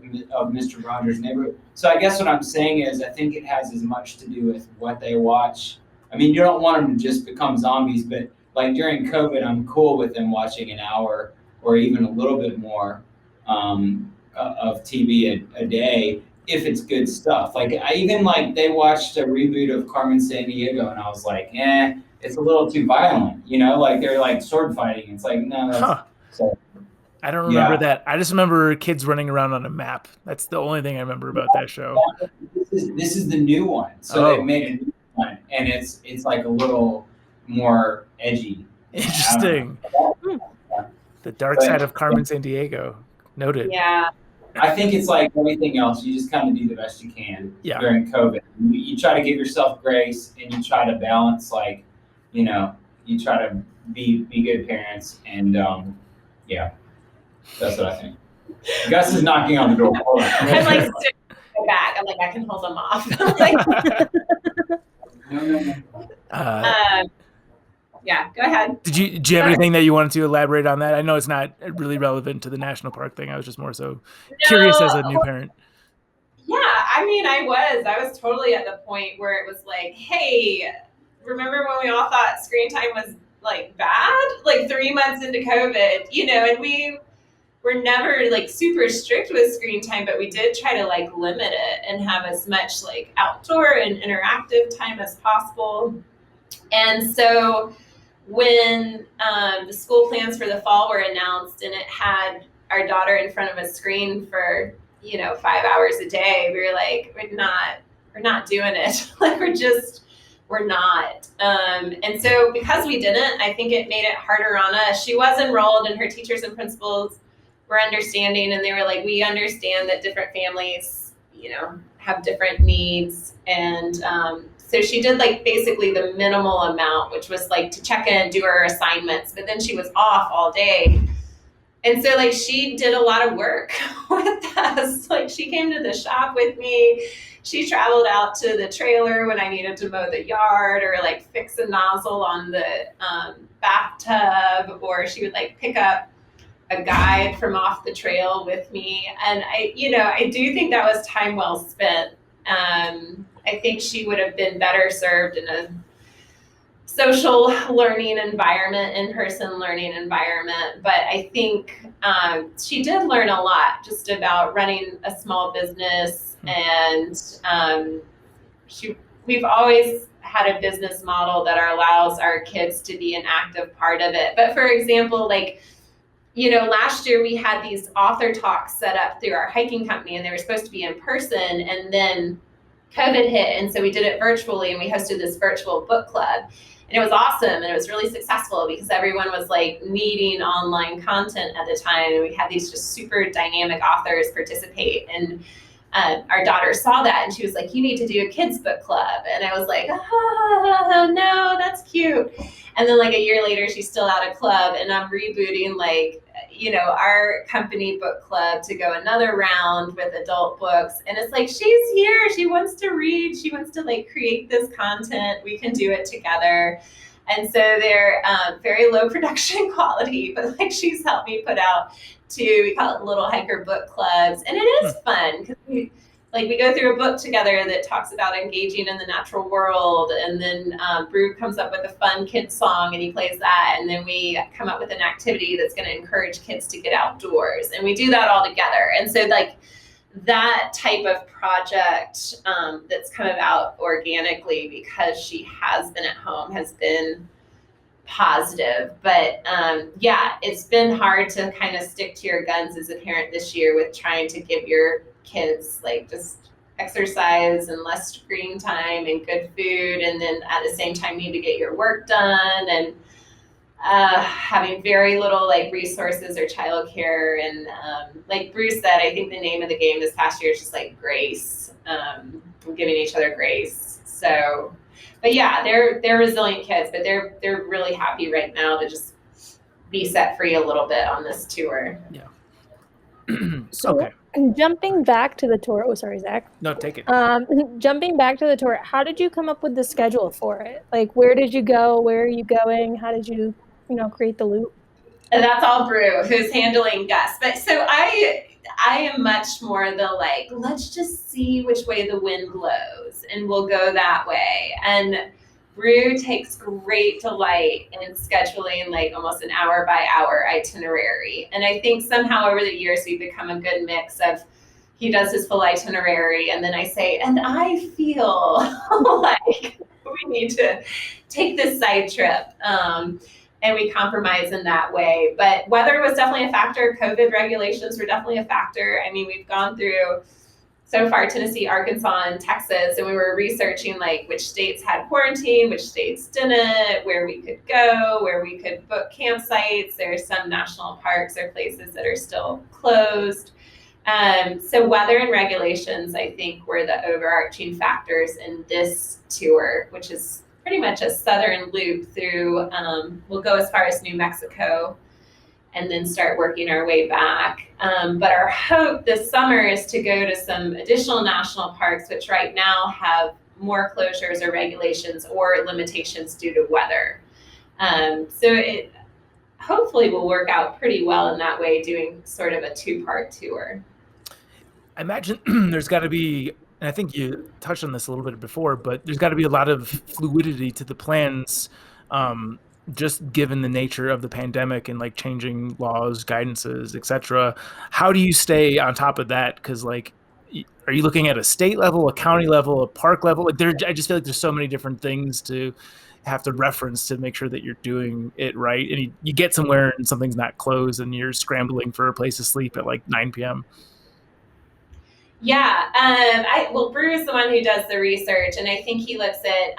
Mr. Rogers' Neighborhood. So I guess what I'm saying is I think it has as much to do with what they watch. I mean, you don't want them to just become zombies, but like during COVID, I'm cool with them watching an hour or even a little bit more of TV a day if it's good stuff. Like they watched a reboot of Carmen Sandiego and I was like, it's a little too violent, like they're like sword fighting. It's like, no, that's so. I don't remember that. I just remember kids running around on a map. That's the only thing I remember about that show. This is the new one. So they made a new one, and it's like a little more edgy. Interesting. The dark side of Carmen Sandiego. Noted. Yeah. I think it's like everything else. You just kind of do the best you can during COVID. You try to give yourself grace, and you try to balance, like, you try to be good parents, and that's what I think. Gus is knocking on the door. I'm like sitting back. I'm like, I can hold them off. No. Yeah, go ahead. Did you have anything that you wanted to elaborate on that? I know it's not really relevant to the national park thing. I was just more so curious as a new parent. Yeah, I mean, I was totally at the point where it was like, hey, remember when we all thought screen time was like bad? Like 3 months into COVID, and we were never like super strict with screen time, but we did try to like limit it and have as much like outdoor and interactive time as possible. And so when the school plans for the fall were announced and it had our daughter in front of a screen for 5 hours a day, we were like, we're not doing it. Like we're not. And so because we didn't, I think it made it harder on us. She was enrolled and her teachers and principals were understanding, and they were like, we understand that different families, have different needs. And so she did like basically the minimal amount, which was like to check in, do her assignments, but then she was off all day. And so like she did a lot of work with us. Like she came to the shop with me. She traveled out to the trailer when I needed to mow the yard or like fix a nozzle on the bathtub, or she would like pick up a guide from off the trail with me. And I do think that was time well spent. I think she would have been better served in a social learning environment, in-person learning environment. But I think she did learn a lot just about running a small business. And we've always had a business model that allows our kids to be an active part of it. But for example, like, last year we had these author talks set up through our hiking company, and they were supposed to be in person, and then COVID hit, and so we did it virtually, and we hosted this virtual book club. And it was awesome, and it was really successful because everyone was like needing online content at the time, and we had these just super dynamic authors participate. And our daughter saw that, and she was like, you need to do a kids book club. And I was like, oh, no, that's cute. And then like a year later, she's still at a club, and I'm rebooting like, our company book club to go another round with adult books. And it's like, she's here. She wants to read. She wants to like create this content. We can do it together. And so they're very low production quality, but like she's helped me put out we call it little hiker book clubs. And it is fun because we go through a book together that talks about engaging in the natural world. And then Brew comes up with a fun kid song and he plays that. And then we come up with an activity that's going to encourage kids to get outdoors. And we do that all together. And so like that type of project that's come about organically because she has been at home has been positive. But yeah, it's been hard to kind of stick to your guns as a parent this year with trying to give your kids like just exercise and less screen time and good food, and then at the same time need to get your work done, and having very little like resources or childcare. And like Bruce said, I think the name of the game this past year is just like grace, giving each other grace. So, but yeah, they're resilient kids, but they're really happy right now to just be set free a little bit on this tour. Yeah. So, okay. Jumping back to the tour. Oh, sorry, Zach. No, take it. Jumping back to the tour. How did you come up with the schedule for it? Like, where did you go? Where are you going? How did you create the loop? And that's all Brew, who's handling Gus. But so I am much more the like, let's just see which way the wind blows and we'll go that way. And Brew takes great delight in scheduling like almost an hour by hour itinerary. And I think somehow over the years we've become a good mix of, he does his full itinerary and then I say, and I feel like we need to take this side trip. And we compromise in that way. But weather was definitely a factor. COVID regulations were definitely a factor. I mean, we've gone through so far Tennessee, Arkansas, and Texas, and we were researching like which states had quarantine, which states didn't, where we could go, where we could book campsites. There are some national parks or places that are still closed. So weather and regulations, I think, were the overarching factors in this tour, which is pretty much a southern loop through, we'll go as far as New Mexico and then start working our way back. But our hope this summer is to go to some additional national parks, which right now have more closures or regulations or limitations due to weather. So it hopefully will work out pretty well in that way, doing sort of a 2-part tour. I imagine there's got to be, and I think you touched on this a little bit before, but there's got to be a lot of fluidity to the plans, just given the nature of the pandemic and like changing laws, guidances, etc. How do you stay on top of that? Because like, are you looking at a state level, a county level, a park level? Like I just feel like there's so many different things to have to reference to make sure that you're doing it right. And you get somewhere and something's not closed and you're scrambling for a place to sleep at like 9 p.m. Yeah, well, Brew is the one who does the research, and I think he looks at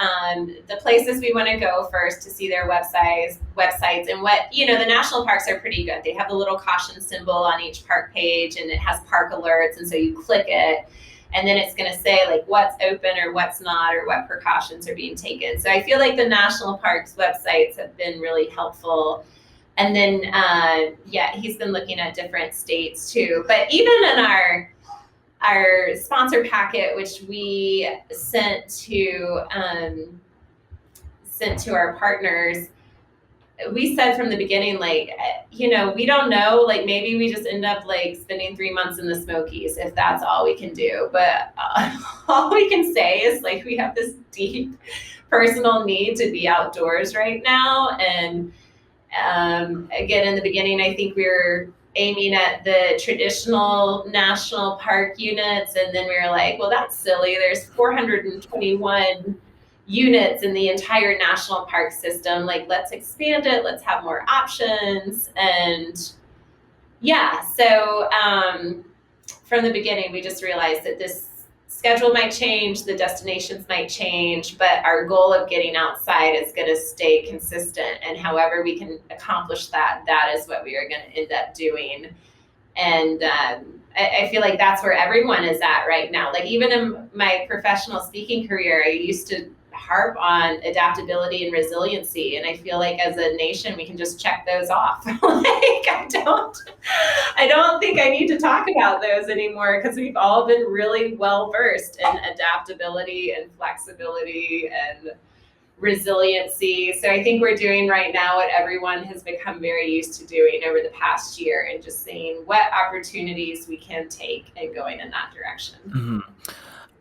the places we want to go first to see their websites, and what, the national parks are pretty good. They have a little caution symbol on each park page, and it has park alerts, and so you click it, and then it's going to say like what's open or what's not, or what precautions are being taken. So I feel like the national parks websites have been really helpful. And then, he's been looking at different states too. But even in our sponsor packet, which we sent to our partners, we said from the beginning, like, we don't know, like maybe we just end up like spending 3 months in the Smokies if that's all we can do. But all we can say is like we have this deep personal need to be outdoors right now. And again, in the beginning, I think we were aiming at the traditional national park units, and then we were like, well, that's silly. There's 421 units in the entire national park system. Like, let's expand it. Let's have more options. And so from the beginning, we just realized that this schedule might change, the destinations might change, but our goal of getting outside is going to stay consistent. And however we can accomplish that, that is what we are going to end up doing. And I feel like that's where everyone is at right now. Like even in my professional speaking career, I used to harp on adaptability and resiliency. And I feel like as a nation, we can just check those off. Like I don't think I need to talk about those anymore because we've all been really well versed in adaptability and flexibility and resiliency. So I think we're doing right now what everyone has become very used to doing over the past year and just seeing what opportunities we can take and going in that direction. Mm-hmm.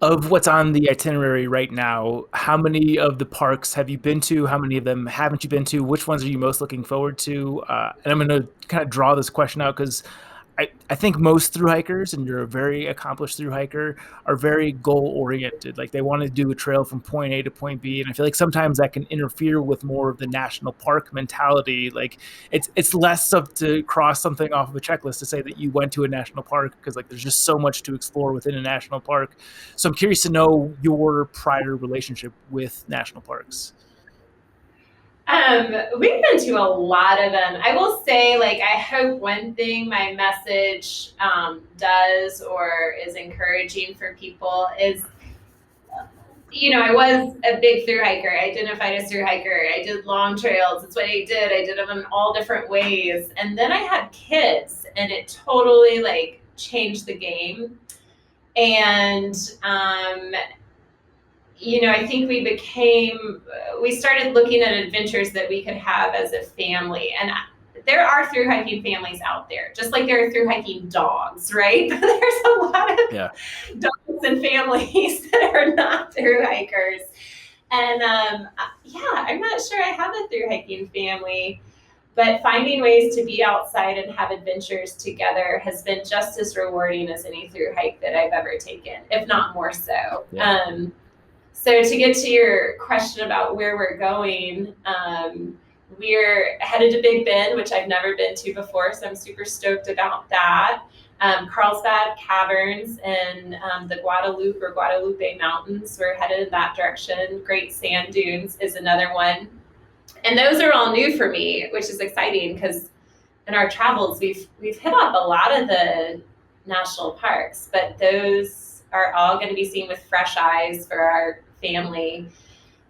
Of what's on the itinerary right now, how many of the parks have you been to? How many of them haven't you been to? Which ones are you most looking forward to? And I'm going to kind of draw this question out because I think most thru hikers, and you're a very accomplished thru hiker, are very goal oriented. Like they want to do a trail from point A to point B. And I feel like sometimes that can interfere with more of the national park mentality. Like it's less of to cross something off of a checklist to say that you went to a national park, because like there's just so much to explore within a national park. So I'm curious to know your prior relationship with national parks. We've been to a lot of them. I will say, like, I hope one thing my message does or is encouraging for people is, I was a big thru hiker. I identified as thru hiker. I did long trails. That's what I did. I did them in all different ways. And then I had kids, and it totally like changed the game. And I think we started looking at adventures that we could have as a family. And there are thru hiking families out there, just like there are thru hiking dogs, right? There's a lot of dogs and families that are not thru hikers. And I'm not sure I have a thru hiking family, but finding ways to be outside and have adventures together has been just as rewarding as any thru hike that I've ever taken, if not more so. Yeah. So to get to your question about where we're going, we're headed to Big Bend, which I've never been to before, so I'm super stoked about that. Carlsbad Caverns and the Guadalupe Mountains, we're headed in that direction. Great Sand Dunes is another one. And those are all new for me, which is exciting because in our travels, we've hit up a lot of the national parks, but those are all going to be seen with fresh eyes for our family.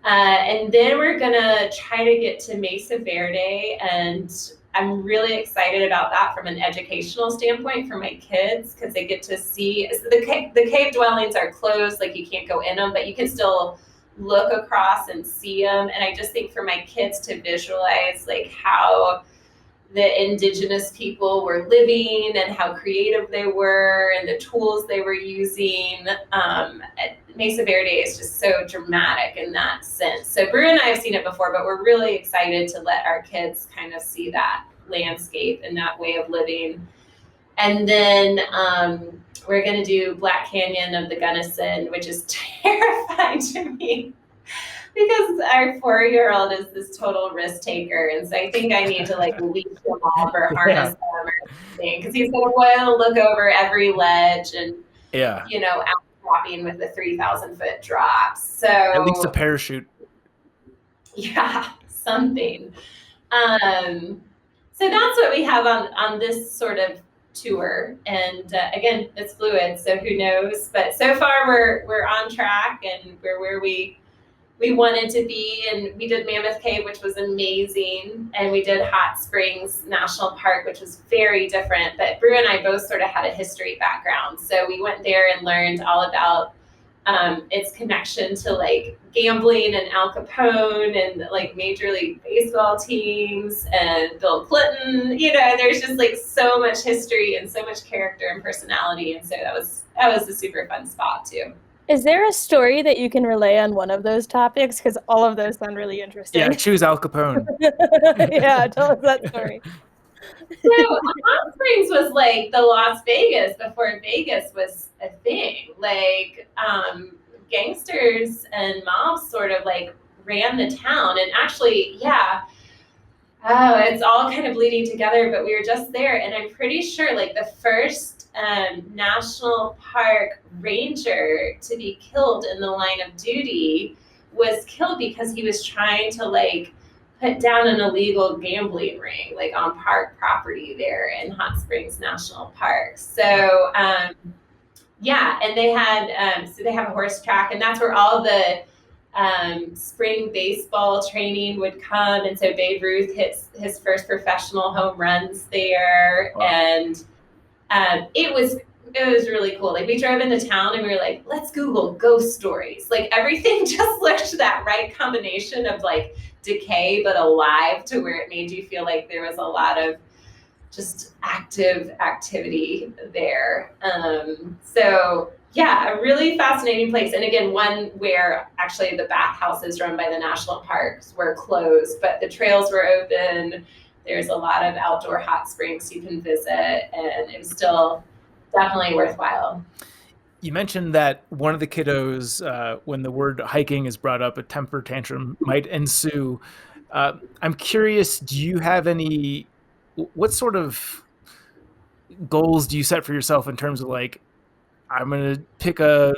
And then we're going to try to get to Mesa Verde, and I'm really excited about that from an educational standpoint for my kids, because they get to see the cave dwellings are closed, like you can't go in them, but you can still look across and see them. And I just think for my kids to visualize like how the indigenous people were living and how creative they were and the tools they were using. Mesa Verde is just so dramatic in that sense. So Brew and I have seen it before, but we're really excited to let our kids kind of see that landscape and that way of living. And then we're going to do Black Canyon of the Gunnison, which is terrifying to me because our 4-year-old is this total risk taker. And so I think I need to like leash him off or harness him or something, because he's going to want to look over every ledge and, out dropping with the 3,000-foot drops. So at least a parachute. Yeah, something. So that's what we have on this sort of tour. And again, it's fluid, so who knows? But so far we're on track, and we're where we wanted to be. And we did Mammoth Cave, which was amazing, and we did Hot Springs National Park, which was very different. But Brew and I both sort of had a history background, so we went there and learned all about its connection to like gambling and Al Capone and like Major League Baseball teams and Bill Clinton. There's just like so much history and so much character and personality, and so that was a super fun spot too. Is there a story that you can relay on one of those topics? Because all of those sound really interesting. Yeah, choose Al Capone. Yeah, tell us that story. So Hot Springs was like the Las Vegas before Vegas was a thing. Like gangsters and mobs sort of like ran the town. And actually, it's all kind of bleeding together, but we were just there. And I'm pretty sure like the first national park ranger to be killed in the line of duty was killed because he was trying to like put down an illegal gambling ring like on park property there in Hot Springs National Park. So and they had they have a horse track, and that's where all the spring baseball training would come. And so Babe Ruth hits his first professional home runs there. Wow. And it was really cool. Like we drove into town and we were like, let's Google ghost stories. Like everything just looked that right combination of like decay but alive, to where it made you feel like there was a lot of just active activity there. A really fascinating place. And again, one where actually the bathhouses run by the national parks were closed, but the trails were open. There's a lot of outdoor hot springs you can visit, and it was still definitely worthwhile. You mentioned that one of the kiddos, when the word hiking is brought up, a temper tantrum might ensue. I'm curious, do you have what sort of goals do you set for yourself in terms of like, I'm going to pick a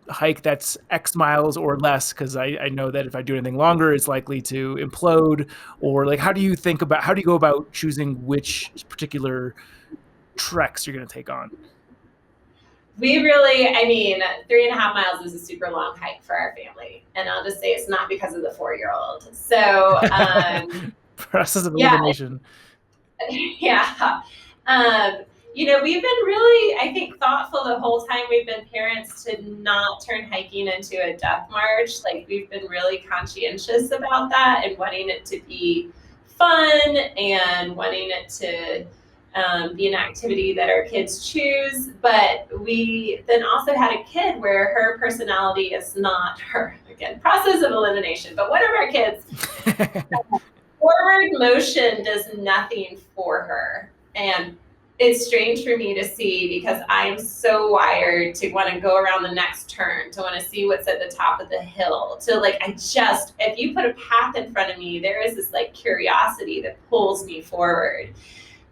hike that's X miles or less because I know that if I do anything longer, it's likely to implode? Or like, how do you go about choosing which particular treks you're going to take on? We really, 3.5 miles is a super long hike for our family. And I'll just say it's not because of the 4-year-old. So, process of elimination. Yeah. We've been really, I think, thoughtful the whole time we've been parents to not turn hiking into a death march. Like, we've been really conscientious about that and wanting it to be fun and wanting it to be an activity that our kids choose. But we then also had a kid where her personality is not her, again, process of elimination, but one of our kids, forward motion does nothing for her. And it's strange for me to see because I'm so wired to want to go around the next turn, to want to see what's at the top of the hill, to like, if you put a path in front of me, there is this like curiosity that pulls me forward.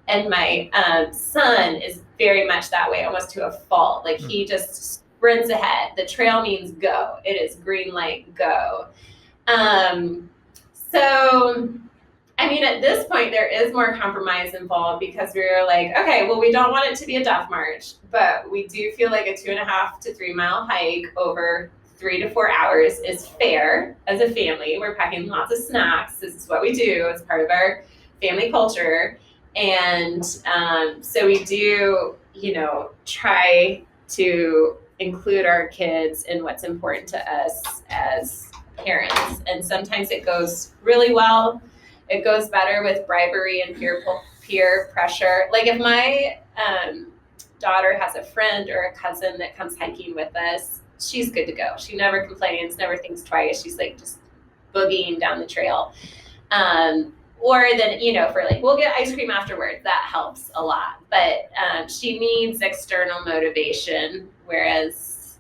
And my son is very much that way, almost to a fault. Like he just sprints ahead. The trail means go. It is green light, go. At this point, there is more compromise involved because we were like, okay, well, we don't want it to be a death march, but we do feel like a 2.5 to 3 mile hike over 3 to 4 hours is fair as a family. We're packing lots of snacks. This is what we do. It's part of our family culture. And so we do, try to include our kids in what's important to us as parents. And sometimes it goes really well. It goes better with bribery and peer pressure. Like if my daughter has a friend or a cousin that comes hiking with us, she's good to go. She never complains, never thinks twice. She's like just boogieing down the trail. Or then, for like, we'll get ice cream afterwards. That helps a lot. But she needs external motivation, whereas,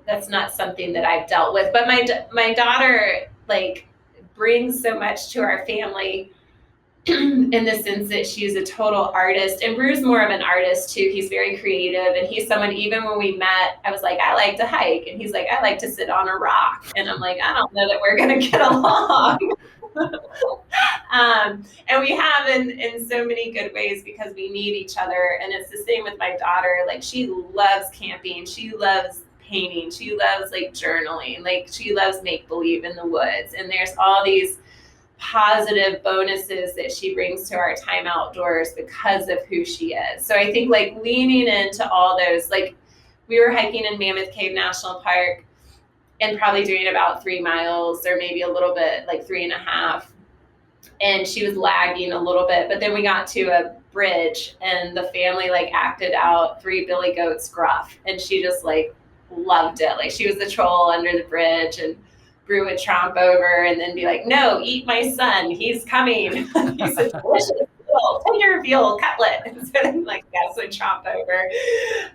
that's not something that I've dealt with. But my daughter, like, brings so much to our family in the sense that she's a total artist. And Brew's more of an artist too. He's very creative. And he's someone, even when we met, I was like, I like to hike. And he's like, I like to sit on a rock. And I'm like, I don't know that we're going to get along. And we have in so many good ways because we need each other. And it's the same with my daughter. Like she loves camping. She loves painting. She loves like journaling. Like she loves make believe in the woods. And there's all these positive bonuses that she brings to our time outdoors because of who she is. So I think like leaning into all those, like we were hiking in Mammoth Cave National Park and probably doing about 3 miles or maybe a little bit, like 3.5. And she was lagging a little bit, but then we got to a bridge and the family like acted out 3 billy goats gruff. And she just like loved it. Like she was the troll under the bridge and Brew would tromp over and then be like, no, eat my son. He's coming. He's a delicious tender veal cutlet. And so then like Gus would chomp over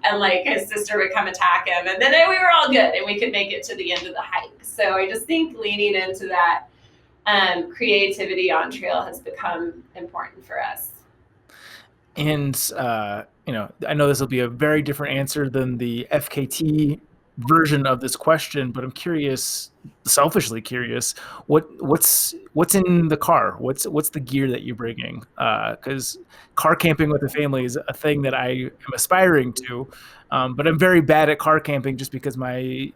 and like his sister would come attack him. And then we were all good and we could make it to the end of the hike. So I just think leaning into that creativity on trail has become important for us. And, I know this will be a very different answer than the FKT version of this question, but I'm curious, selfishly curious, what's in the car? What's the gear that you're bringing? Because car camping with the family is a thing that I am aspiring to, but I'm very bad at car camping just because my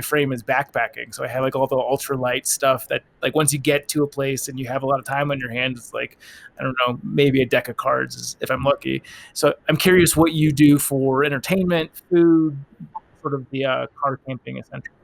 frame is backpacking. So I have like all the ultralight stuff that like once you get to a place and you have a lot of time on your hands, it's like, I don't know, maybe a deck of cards if I'm lucky. So I'm curious what you do for entertainment, food, sort of the car camping essentials.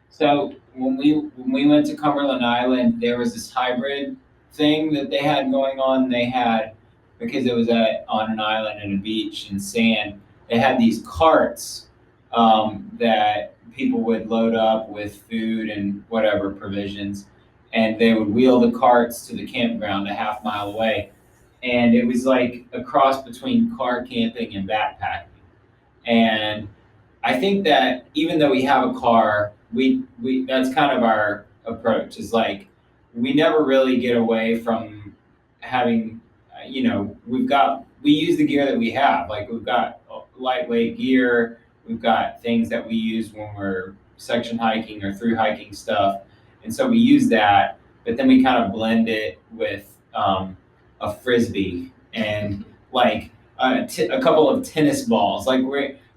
So when we went to Cumberland Island, there was this hybrid thing that they had going on. They had, because it was on an island and a beach and sand, they had these carts that people would load up with food and whatever provisions. and they would wheel the carts to the campground a half mile away. And it was like a cross between car camping and backpacking. And I think that even though we have a car, we that's kind of our approach, is like we never really get away from having, we use the gear that we have. Like we've got lightweight gear, we've got things that we use when we're section hiking or through hiking stuff. And so we use that, but then we kind of blend it with a Frisbee and like a couple of tennis balls. Like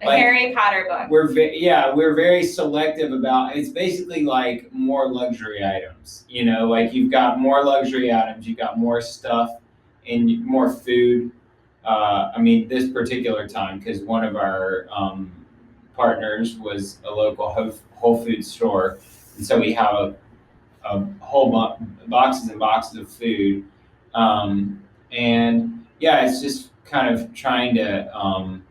Harry Potter book. We're very selective about. It's basically like more luxury items. Like you've got more luxury items, you've got more stuff, and more food. This particular time, because one of our partners was a local Whole Foods store, and so we have a whole boxes and boxes of food, and yeah, it's just kind of trying to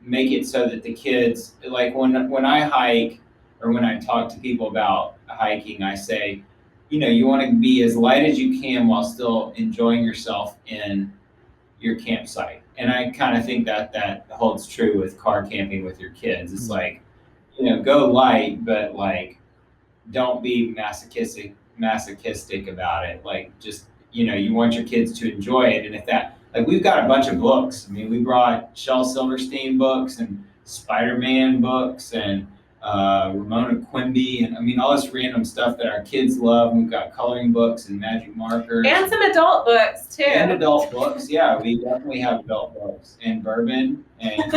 make it so that the kids, like when I hike or when I talk to people about hiking, I say, you want to be as light as you can while still enjoying yourself in your campsite. And I kind of think that holds true with car camping with your kids. It's like, go light, but like, don't be masochistic about it. Like, just, you want your kids to enjoy it. And if that, like, we've got a bunch of books. We brought Shel Silverstein books and Spider-Man books and Ramona Quimby, and all this random stuff that our kids love. We've got coloring books and magic markers. And some adult books, too. And adult books, yeah. We definitely have adult books. And bourbon, and,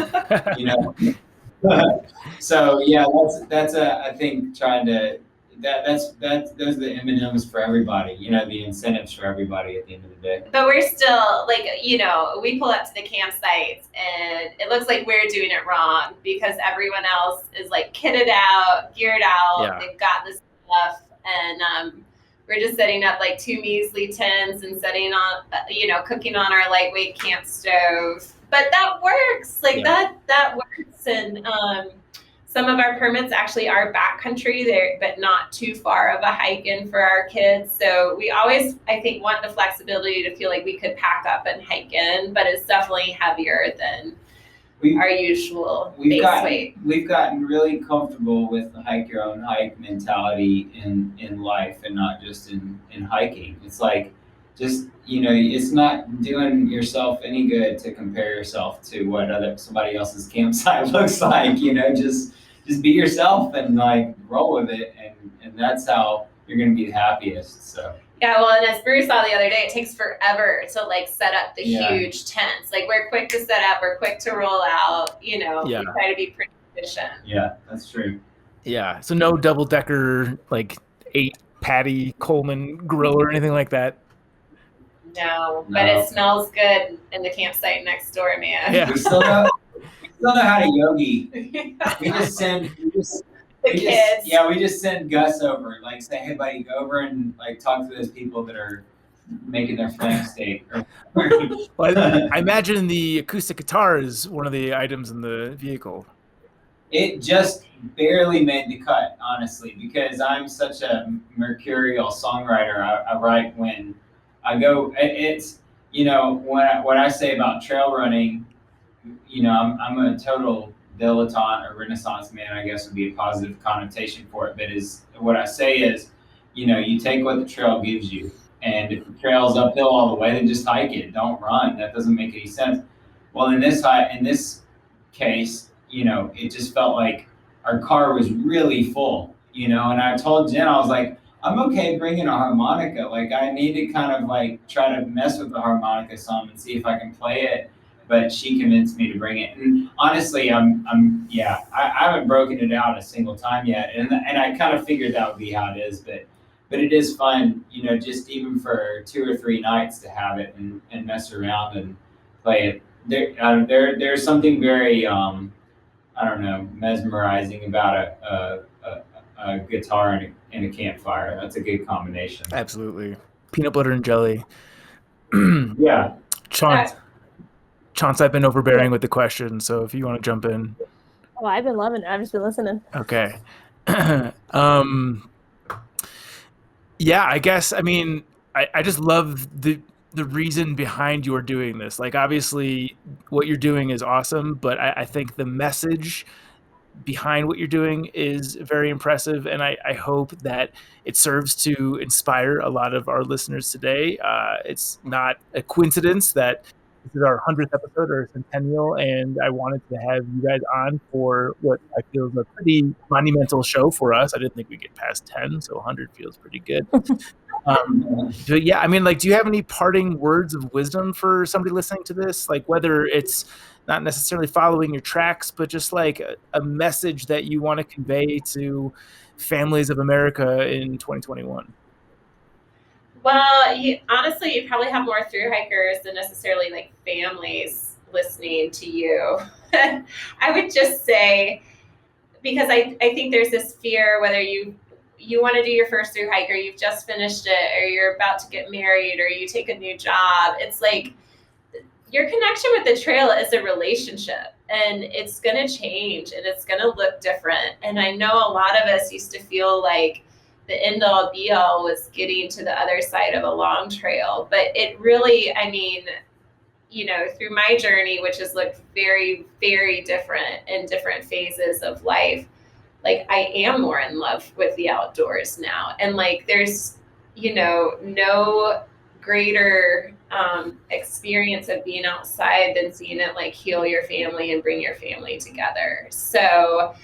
So, yeah, that's I think, trying to, those are the M&Ms for everybody, the incentives for everybody at the end of the day. But we're still, like, we pull up to the campsites and it looks like we're doing it wrong because everyone else is like kitted out, geared out, Yeah. They've got this stuff, and we're just setting up like 2 measly tents and setting on, cooking on our lightweight camp stove. But that works, like that works, and some of our permits actually are backcountry there, but not too far of a hike in for our kids. So we always, I think, want the flexibility to feel like we could pack up and hike in, but it's definitely heavier than our usual base weight. We've gotten really comfortable with the hike your own hike mentality in life, and not just in hiking. It's like, just, it's not doing yourself any good to compare yourself to what somebody else's campsite looks like. Just be yourself and like roll with it, and that's how you're going to be the happiest. So yeah, well, and as Brew saw the other day, it takes forever to like set up the huge tents. Like, we're quick to set up, we're quick to roll out. We try to be pretty efficient. Yeah, that's true. Yeah, so no double-decker like 8-patty Coleman grill or anything like that. No, but it smells good in the campsite next door, man. Yeah. We still know how to yogi. We just send Gus over, like, say, hey buddy, go over and like talk to those people that are making their flank steak. Well, I imagine the acoustic guitar is one of the items in the vehicle. It just barely made the cut, honestly, because I'm such a mercurial songwriter. I write when I go. It's what I say about trail running. I'm a total dilettante or Renaissance man, I guess would be a positive connotation for it. But what I say is, you take what the trail gives you, and if the trail's uphill all the way, then just hike it. Don't run. That doesn't make any sense. Well, in this case, it just felt like our car was really full, and I told Jen, I was like, I'm okay bringing a harmonica. Like, I need to kind of like try to mess with the harmonica some and see if I can play it. But she convinced me to bring it. And honestly, I haven't broken it out a single time yet. And I kind of figured that would be how it is. But it is fun, just even for 2 or 3 nights to have it and mess around and play it. There's something very, mesmerizing about a guitar and a campfire. That's a good combination. Absolutely. Peanut butter and jelly. Yeah. Chance, I've been overbearing with the question, so if you want to jump in. Oh, I've been loving it. I've just been listening. Okay. Yeah, I guess. I mean, I just love the reason behind your doing this. Like, obviously, what you're doing is awesome, but I think the message behind what you're doing is very impressive, and I hope that it serves to inspire a lot of our listeners today. It's not a coincidence that this is our 100th episode or centennial, and I wanted to have you guys on for what I feel is a pretty monumental show for us. I didn't think we'd get past 10, so 100 feels pretty good. But yeah, I mean, like, do you have any parting words of wisdom for somebody listening to this? Like, whether it's not necessarily following your tracks, but just like a message that you want to convey to families of America in 2021. Well, honestly, you probably have more thru hikers than necessarily like families listening to you. I would just say, because I think there's this fear, whether you want to do your first thru hike, or you've just finished it, or you're about to get married, or you take a new job. It's like your connection with the trail is a relationship, and it's going to change and it's going to look different. And I know a lot of us used to feel like the end all be all was getting to the other side of a long trail, but it really, I mean, through my journey, which has looked very, very different in different phases of life, like, I am more in love with the outdoors now. And like, there's, no greater experience of being outside than seeing it like heal your family and bring your family together. So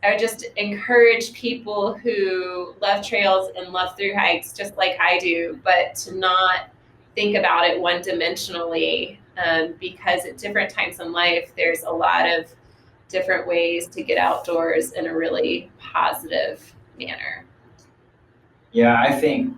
I would just encourage people who love trails and love thru hikes just like I do, but to not think about it one dimensionally, because at different times in life, there's a lot of different ways to get outdoors in a really positive manner. Yeah, I think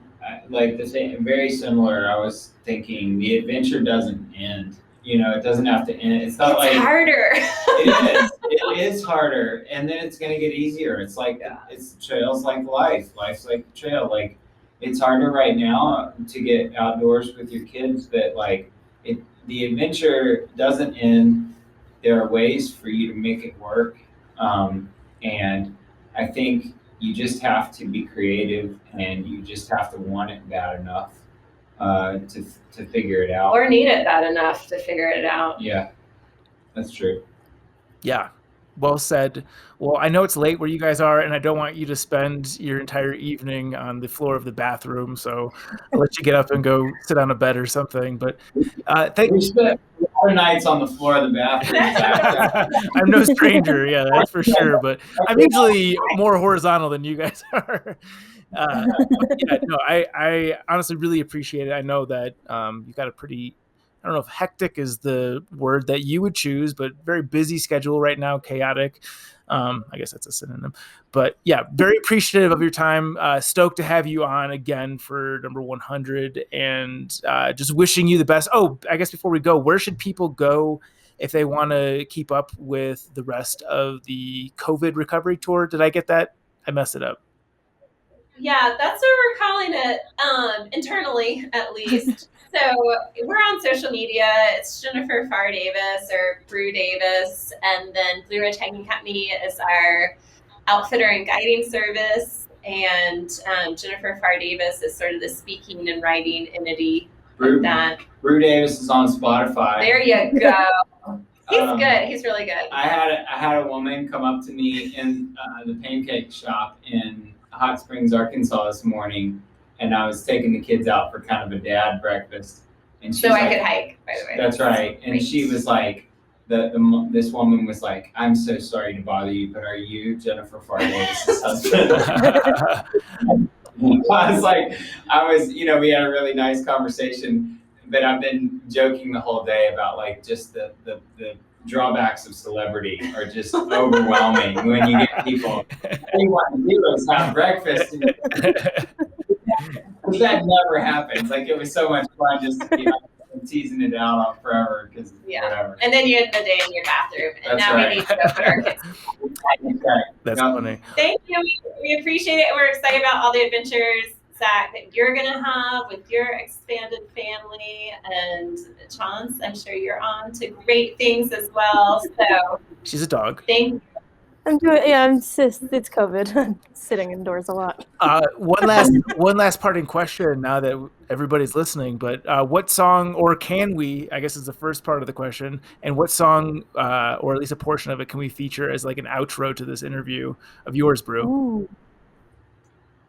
like the same, very similar. I was thinking the adventure doesn't end. It doesn't have to end. It's not like harder. It is. It is harder, and then it's gonna get easier. It's like it's trails like life. Life's like the trail. Like, it's harder right now to get outdoors with your kids. That like the adventure doesn't end. There are ways for you to make it work, and I think you just have to be creative, and you just have to want it bad enough to figure it out, or need it bad enough to figure it out. Yeah, that's true. Yeah, well said. Well, I know it's late where you guys are, and I don't want you to spend your entire evening on the floor of the bathroom, so I'll let you get up and go sit on a bed or something. But thank We spent a lot of nights on the floor of the bathroom. I'm no stranger, yeah, that's for sure. But I'm usually more horizontal than you guys are. Yeah, no, I honestly really appreciate it. I know that you've got a pretty, I don't know if hectic is the word that you would choose, but very busy schedule right now, chaotic. I guess that's a synonym. But yeah, very appreciative of your time. Stoked to have you on again for number 100, and just wishing you the best. Oh, I guess before we go, where should people go if they want to keep up with the rest of the COVID recovery tour? Did I get that? I messed it up. Yeah, that's what we're calling it, internally at least. So we're on social media. It's Jennifer Pharr Davis or Brew Davis, and then Blue Ridge Hiking Company is our outfitter and guiding service, and Jennifer Pharr Davis is sort of the speaking and writing entity of that. Brew Davis is on Spotify. There you go. He's good. He's really good. I had a woman come up to me in the pancake shop in Hot Springs, Arkansas this morning, and I was taking the kids out for kind of a dad breakfast. And so I could hike, by the way. That's right. And she was like, this woman was like, "I'm so sorry to bother you, but are you Jennifer Pharr Davis' husband?" I was, we had a really nice conversation, but I've been joking the whole day about like just the drawbacks of celebrity are just overwhelming when you get people, all you want to do is have breakfast. That never happens. Like, it was so much fun just to be teasing it out forever, because whatever. And then you end the day in your bathroom, and That's now right. we need to go put our kids. That's funny. Thank you. We appreciate it, and we're excited about all the adventures, Zach, that you're going to have with your expanded family. And Chance, I'm sure you're on to great things as well. So she's a dog. Thank you. I'm doing. Yeah, it's COVID. I'm sitting indoors a lot. One last parting question. Now that everybody's listening, but what song, or can we? I guess is the first part of the question. And what song, or at least a portion of it, can we feature as like an outro to this interview of yours, Brew? Ooh.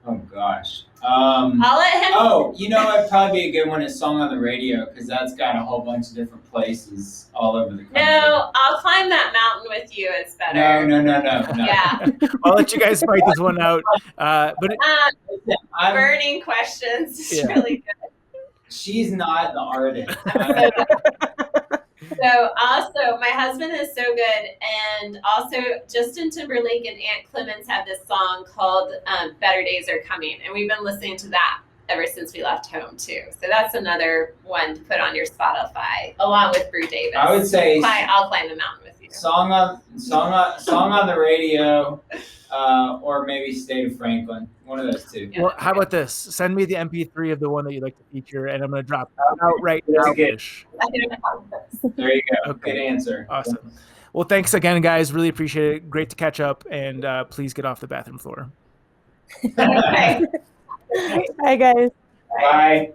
Oh gosh. I'll let him. Oh, it'd probably be a good one. Is Song on the Radio, because that's got a whole bunch of different places all over the country. No, I'll climb that mountain with you. It's better. No. Yeah. I'll let you guys fight this one out. Burning questions. It's Yeah. really good. She's not the artist. So also, my husband is so good, and also Justin Timberlake and Aunt Clemens have this song called "Better Days Are Coming," and we've been listening to that ever since we left home too. So that's another one to put on your Spotify, along with Brew Davis. I would say I'll climb the mountain with you. Song on the Radio, or maybe State of Franklin. One of those two. Well, how about this? Send me the MP3 of the one that you'd like to feature, and I'm going to drop it out right now. There you go. Okay. Good answer. Awesome. Well, thanks again, guys. Really appreciate it. Great to catch up, and please get off the bathroom floor. Okay. Bye, guys. Bye.